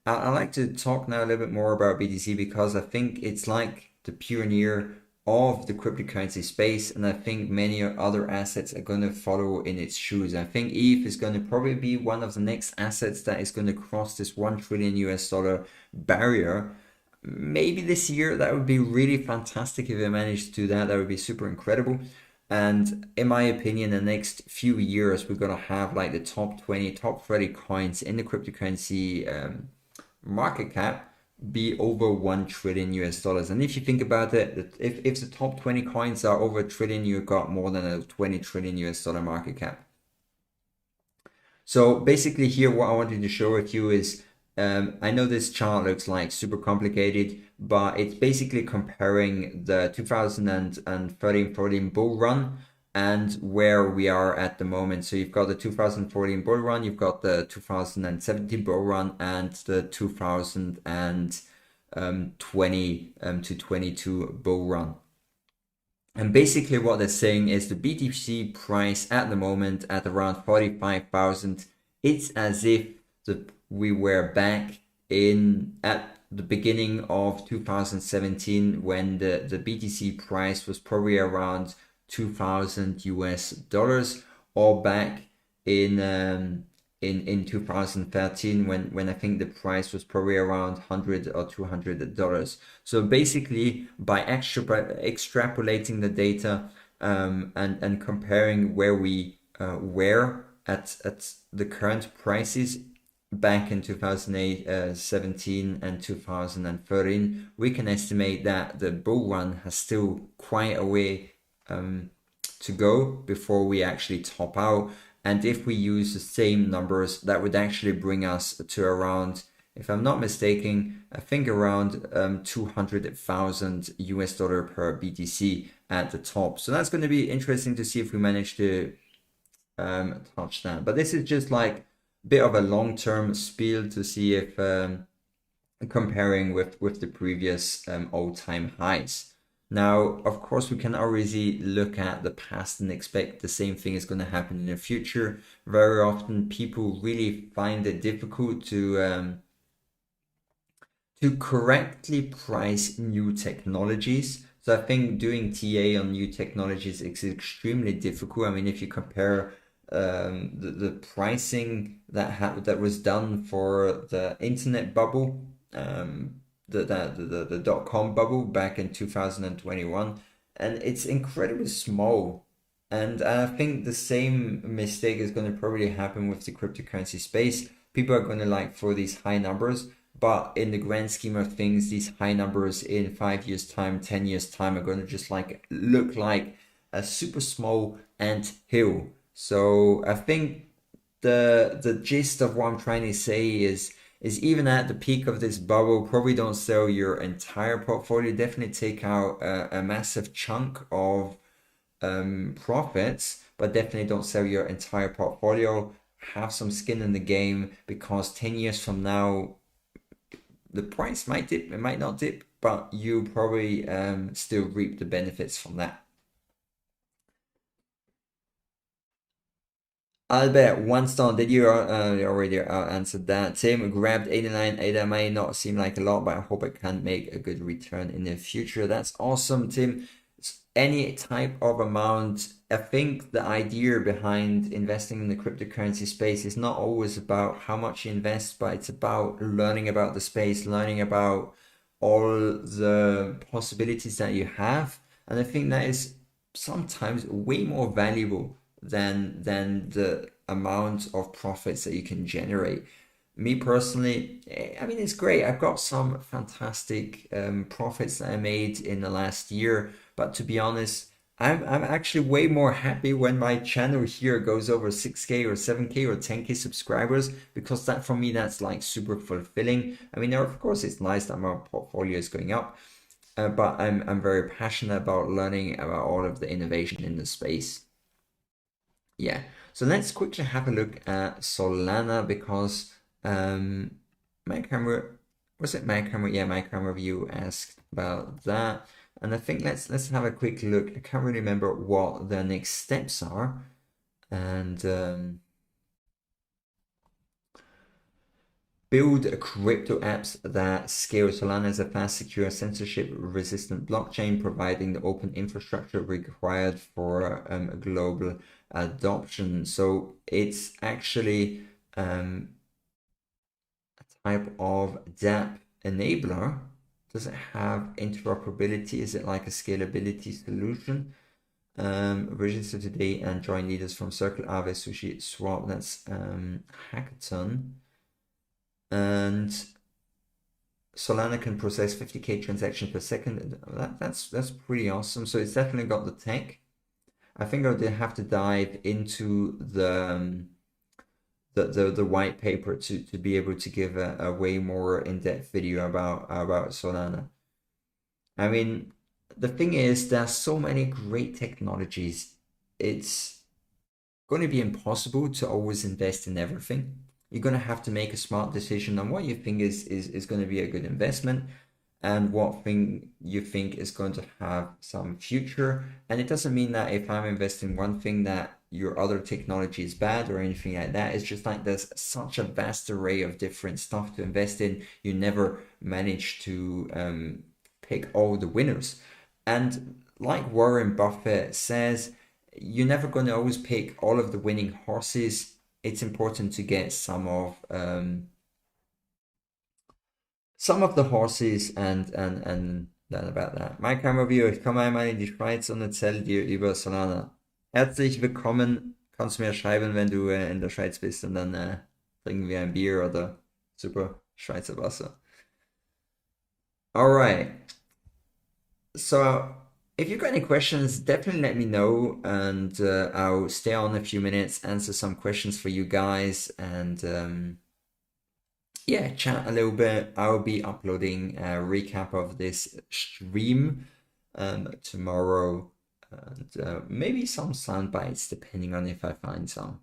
I like to talk now a little bit more about BTC because I think it's like the pioneer of the cryptocurrency space, and I think many other assets are going to follow in its shoes. I think ETH is going to probably be one of the next assets that is going to cross this 1 trillion US dollar barrier. Maybe this year. That would be really fantastic if I managed to do that. That would be super incredible. And in my opinion, the next few years, we're going to have like the top 20, top 30 coins in the cryptocurrency market cap be over 1 trillion US dollars. And if you think about it, if the top 20 coins are over a trillion, you've got more than a 20 trillion US dollar market cap. So basically here, what I wanted to show with you is I know this chart looks like super complicated, but it's basically comparing the 2013-14 bull run and where we are at the moment. So you've got the 2014 bull run, you've got the 2017 bull run, and the 2020 to 22 bull run. And basically what they're saying is the BTC price at the moment at around 45,000, it's as if we were back in at the beginning of 2017 when the BTC price was probably around 2,000 US dollars, or back in 2013 when I think the price was probably around 100 or $200. So basically by extrapolating the data and comparing where we were at the current prices back in 2008, 17 and 2013, we can estimate that the bull run has still quite a way to go before we actually top out. And if we use the same numbers, that would actually bring us to around, if I'm not mistaken, I think around 200,000 US dollar per BTC at the top. So that's going to be interesting to see if we manage to touch that. But this is just like bit of a long-term spiel to see if comparing with the previous all-time highs. Now, of course, we can already look at the past and expect the same thing is going to happen in the future. Very often, people really find it difficult to correctly price new technologies. So I think doing TA on new technologies is extremely difficult. I mean, if you compare the pricing that was done for the internet bubble, the dot-com bubble back in 2021, and it's incredibly small. And I think the same mistake is going to probably happen with the cryptocurrency space. People are going to like throw these high numbers, but in the grand scheme of things, these high numbers in 5 years time, 10 years time are going to just like look like a super small ant hill. So I think the gist of what I'm trying to say is even at the peak of this bubble, probably don't sell your entire portfolio. Definitely take out a massive chunk of profits, but definitely don't sell your entire portfolio. Have some skin in the game, because 10 years from now, the price might dip, it might not dip, but you probably still reap the benefits from that. Albert, one stone. Did you already answered that? Tim grabbed 89. It may not seem like a lot, but I hope I can make a good return in the future. That's awesome, Tim. Any type of amount. I think the idea behind investing in the cryptocurrency space is not always about how much you invest, but it's about learning about the space, learning about all the possibilities that you have. And I think that is sometimes way more valuable than the amount of profits that you can generate. Me personally, I mean, it's great. I've got some fantastic profits that I made in the last year, but to be honest, I'm actually way more happy when my channel here goes over 6K or 7K or 10K subscribers, because that for me, that's like super fulfilling. I mean, of course, it's nice that my portfolio is going up, but I'm very passionate about learning about all of the innovation in the space. Yeah, so let's quickly have a look at Solana, because my camera, was it my camera? Yeah, my camera view asked about that. And I think let's have a quick look. I can't really remember what the next steps are. And build crypto apps that scale. Solana is a fast, secure, censorship-resistant blockchain, providing the open infrastructure required for global adoption. So it's actually a type of dApp enabler. Does it have interoperability? Is it like a scalability solution? Register today and join leaders from Circle, Aave, Sushi, Swap. That's Hackathon. And Solana can process 50K transactions per second. That's pretty awesome. So it's definitely got the tech. I think I did have to dive into the white paper to be able to give a way more in-depth video about Solana. I mean, the thing is, there's so many great technologies. It's going to be impossible to always invest in everything. You're going to have to make a smart decision on what you think is going to be a good investment, and what thing you think is going to have some future. And it doesn't mean that if I'm investing one thing that your other technology is bad or anything like that. It's just like there's such a vast array of different stuff to invest in. You never manage to pick all the winners. And like Warren Buffett says, you're never going to always pick all of the winning horses. It's important to get some of the horses and dann about that. Mein Kammerview, ich komme einmal in die Schweiz und erzähle dir über Solana. Herzlich willkommen. Kannst du mir schreiben, wenn du in der Schweiz bist, und dann trinken wir ein Bier oder super Schweizer Wasser. All right. So if you've got any questions, definitely let me know, and I'll stay on a few minutes, answer some questions for you guys, and yeah, chat a little bit. I'll be uploading a recap of this stream tomorrow, and maybe some sound bites depending on if I find some.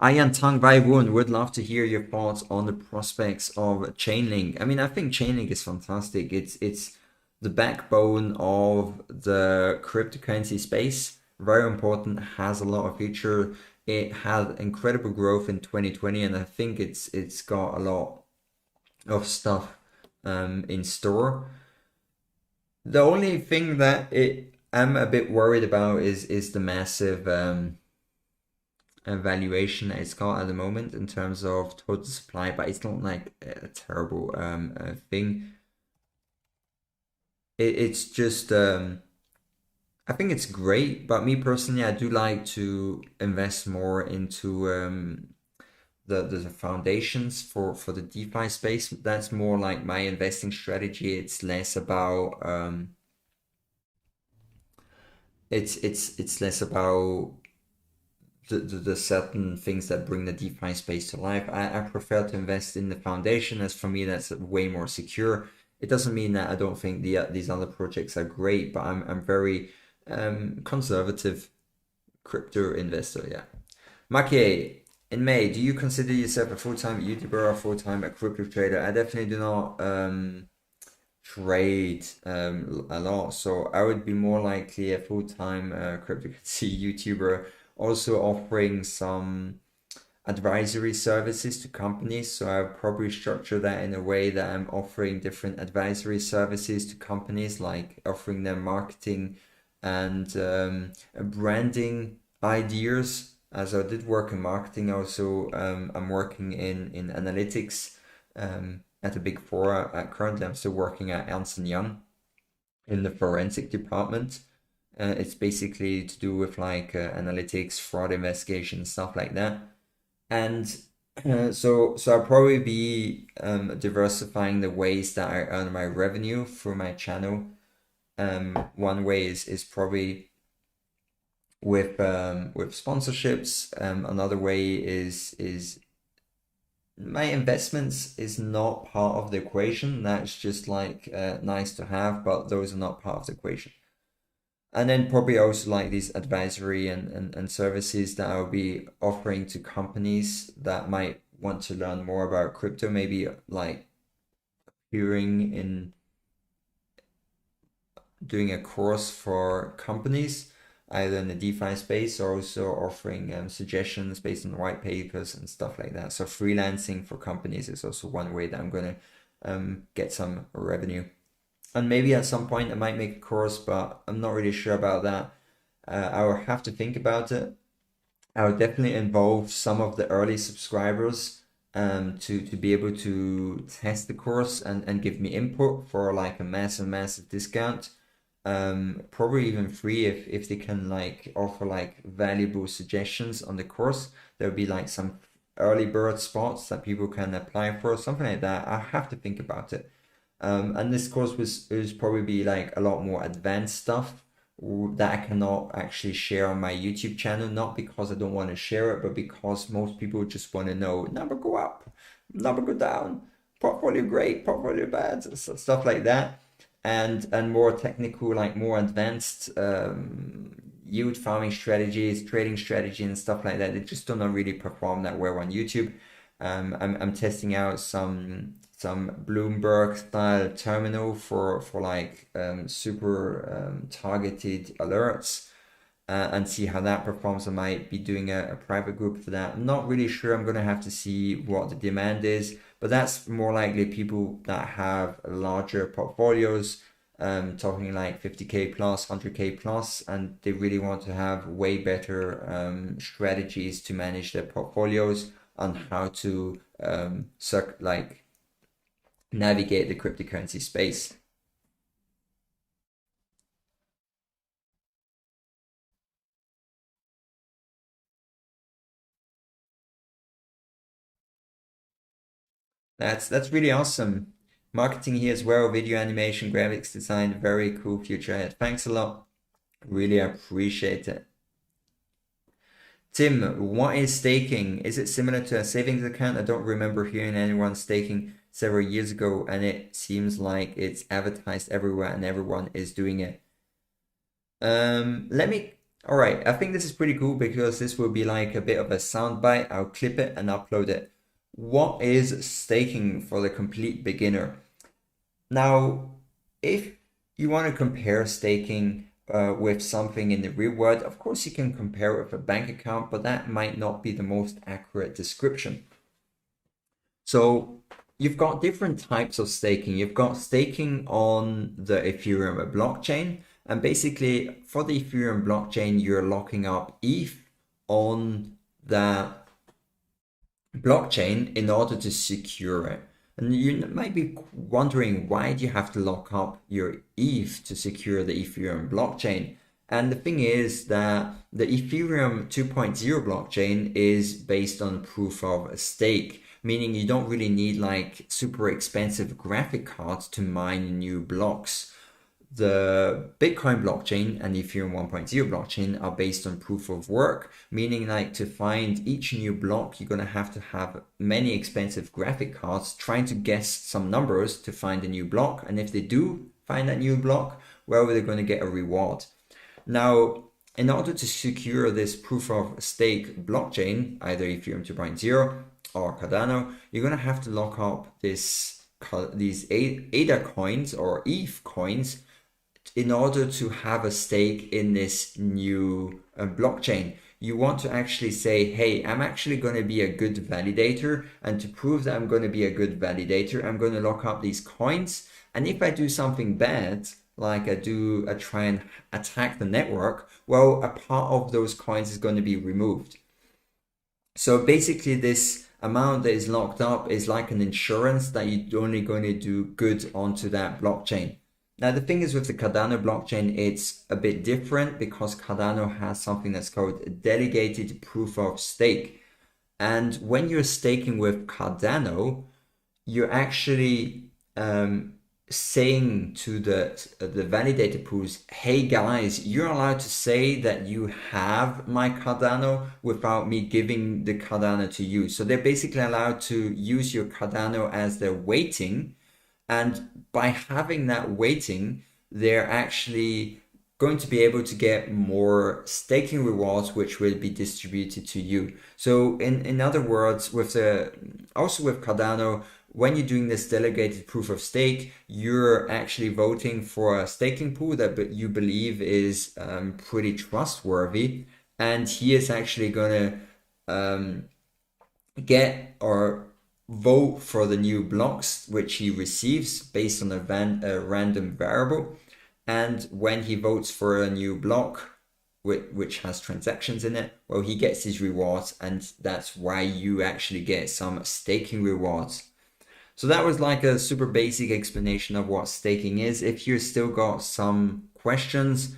Ian Tang Wun would love to hear your thoughts on the prospects of Chainlink. I mean, I think Chainlink is fantastic. It's the backbone of the cryptocurrency space. Very important, has a lot of future. It had incredible growth in 2020, and I think it's got a lot of stuff in store. The only thing that I'm a bit worried about is the massive valuation that it's got at the moment in terms of total supply, but it's not like a terrible thing. It's just I think it's great, but me personally, I do like to invest more into the foundations for the DeFi space. That's more like my investing strategy. It's less about it's less about the certain things that bring the DeFi space to life. I prefer to invest in the foundation, as for me that's way more secure. It doesn't mean that I don't think these other projects are great, but I'm very conservative crypto investor. Yeah. Maki, in May, do you consider yourself a full-time YouTuber or full-time a crypto trader? I definitely do not trade a lot, so I would be more likely a full-time cryptocurrency YouTuber Also offering some advisory services to companies. So I'll probably structure that in a way that I'm offering different advisory services to companies, like offering them marketing and branding ideas. As I did work in marketing, also I'm working in analytics at a big four. Currently, I'm still working at Ernst & Young in the forensic department. It's basically to do with like analytics, fraud investigation, stuff like that. And so I'll probably be diversifying the ways that I earn my revenue through my channel. One way is probably with sponsorships. Another way is my investments is not part of the equation. That's just like nice to have, but those are not part of the equation. And then probably also like these advisory and services that I'll be offering to companies that might want to learn more about crypto, maybe like appearing in doing a course for companies, either in the DeFi space or also offering suggestions based on white papers and stuff like that. So freelancing for companies is also one way that I'm going to get some revenue. And maybe at some point I might make a course, but I'm not really sure about that. I will have to think about it. I would definitely involve some of the early subscribers to be able to test the course and give me input for like a massive discount. Probably even free if they can like offer like valuable suggestions on the course. There'll be like some early bird spots that people can apply for, something like that. I have to think about it. And this course was probably be like a lot more advanced stuff that I cannot actually share on my YouTube channel, not because I don't want to share it, but because most people just want to know number go up, number go down, portfolio great, portfolio bad, stuff like that, and more technical, like more advanced yield farming strategies, trading strategy, and stuff like that. They just don't really perform that well on YouTube. I'm testing out some Bloomberg style terminal for like super targeted alerts and see how that performs. I might be doing a private group for that. I'm not really sure. I'm gonna have to see what the demand is, but that's more likely people that have larger portfolios, talking like 50K plus, 100K plus, and they really want to have way better strategies to manage their portfolios on how to navigate the cryptocurrency space. That's really awesome. Marketing here as well, video animation, graphics design, very cool future ahead. Thanks a lot. Really appreciate it. Tim, what is staking? Is it similar to a savings account? I don't remember hearing anyone staking several years ago, and it seems like it's advertised everywhere and everyone is doing it. All right, I think this is pretty cool because this will be like a bit of a soundbite. I'll clip it and upload it. What is staking for the complete beginner? Now, if you want to compare staking with something in the real world, of course you can compare it with a bank account, but that might not be the most accurate description. So you've got different types of staking. You've got staking on the Ethereum blockchain, and basically for the Ethereum blockchain, you're locking up ETH on that blockchain in order to secure it. And you might be wondering, why do you have to lock up your ETH to secure the Ethereum blockchain? And the thing is that the Ethereum 2.0 blockchain is based on proof of stake, meaning you don't really need like super expensive graphic cards to mine new blocks. The Bitcoin blockchain and the Ethereum 1.0 blockchain are based on proof of work, meaning like to find each new block, you're going to have many expensive graphic cards trying to guess some numbers to find a new block. And if they do find that new block, well, they're going to get a reward. Now, in order to secure this proof of stake blockchain, either Ethereum 2.0 or Cardano, you're going to have to lock up these ADA coins or ETH coins in order to have a stake in this new blockchain. you want to actually say, hey, I'm actually going to be a good validator. And to prove that I'm going to be a good validator, I'm going to lock up these coins. And if I do something bad, like I try and attack the network, well, a part of those coins is going to be removed. So basically this amount that is locked up is like an insurance that you're only going to do good onto that blockchain. Now, the thing is with the Cardano blockchain, it's a bit different because Cardano has something that's called a delegated proof of stake. And when you're staking with Cardano, you're actually saying to the validator pools, hey guys, you're allowed to say that you have my Cardano without me giving the Cardano to you. So they're basically allowed to use your Cardano as their weighting. And by having that weighting, they're actually going to be able to get more staking rewards, which will be distributed to you. So in other words, also with Cardano, when you're doing this delegated proof of stake, you're actually voting for a staking pool that you believe is pretty trustworthy. And he is actually going to get or vote for the new blocks which he receives based on a random variable. And when he votes for a new block which has transactions in it, well, he gets his rewards, and that's why you actually get some staking rewards. So that was like a super basic explanation of what staking is. If you still got some questions,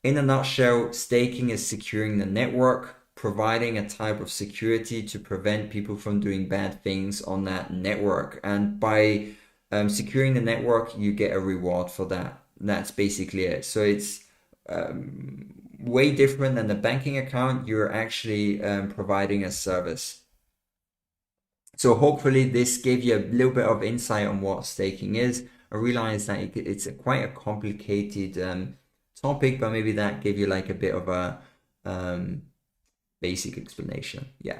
in a nutshell, staking is securing the network, providing a type of security to prevent people from doing bad things on that network. And by securing the network, you get a reward for that. That's basically it. So it's way different than the banking account. You're actually providing a service. So hopefully this gave you a little bit of insight on what staking is. I realize that it's quite a complicated topic, but maybe that gave you like a bit of a basic explanation. Yeah.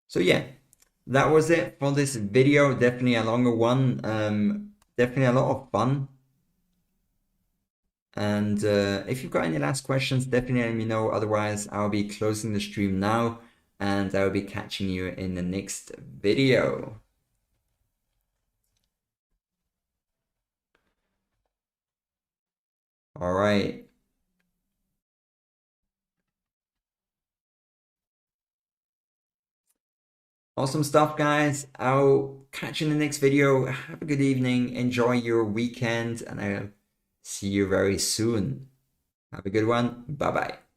So yeah, that was it for this video. Definitely a longer one. Definitely a lot of fun. And if you've got any last questions, definitely let me know. Otherwise, I'll be closing the stream now, and I'll be catching you in the next video. All right. Awesome stuff, guys. I'll catch you in the next video. Have a good evening. Enjoy your weekend, and I'll see you very soon. Have a good one. Bye-bye.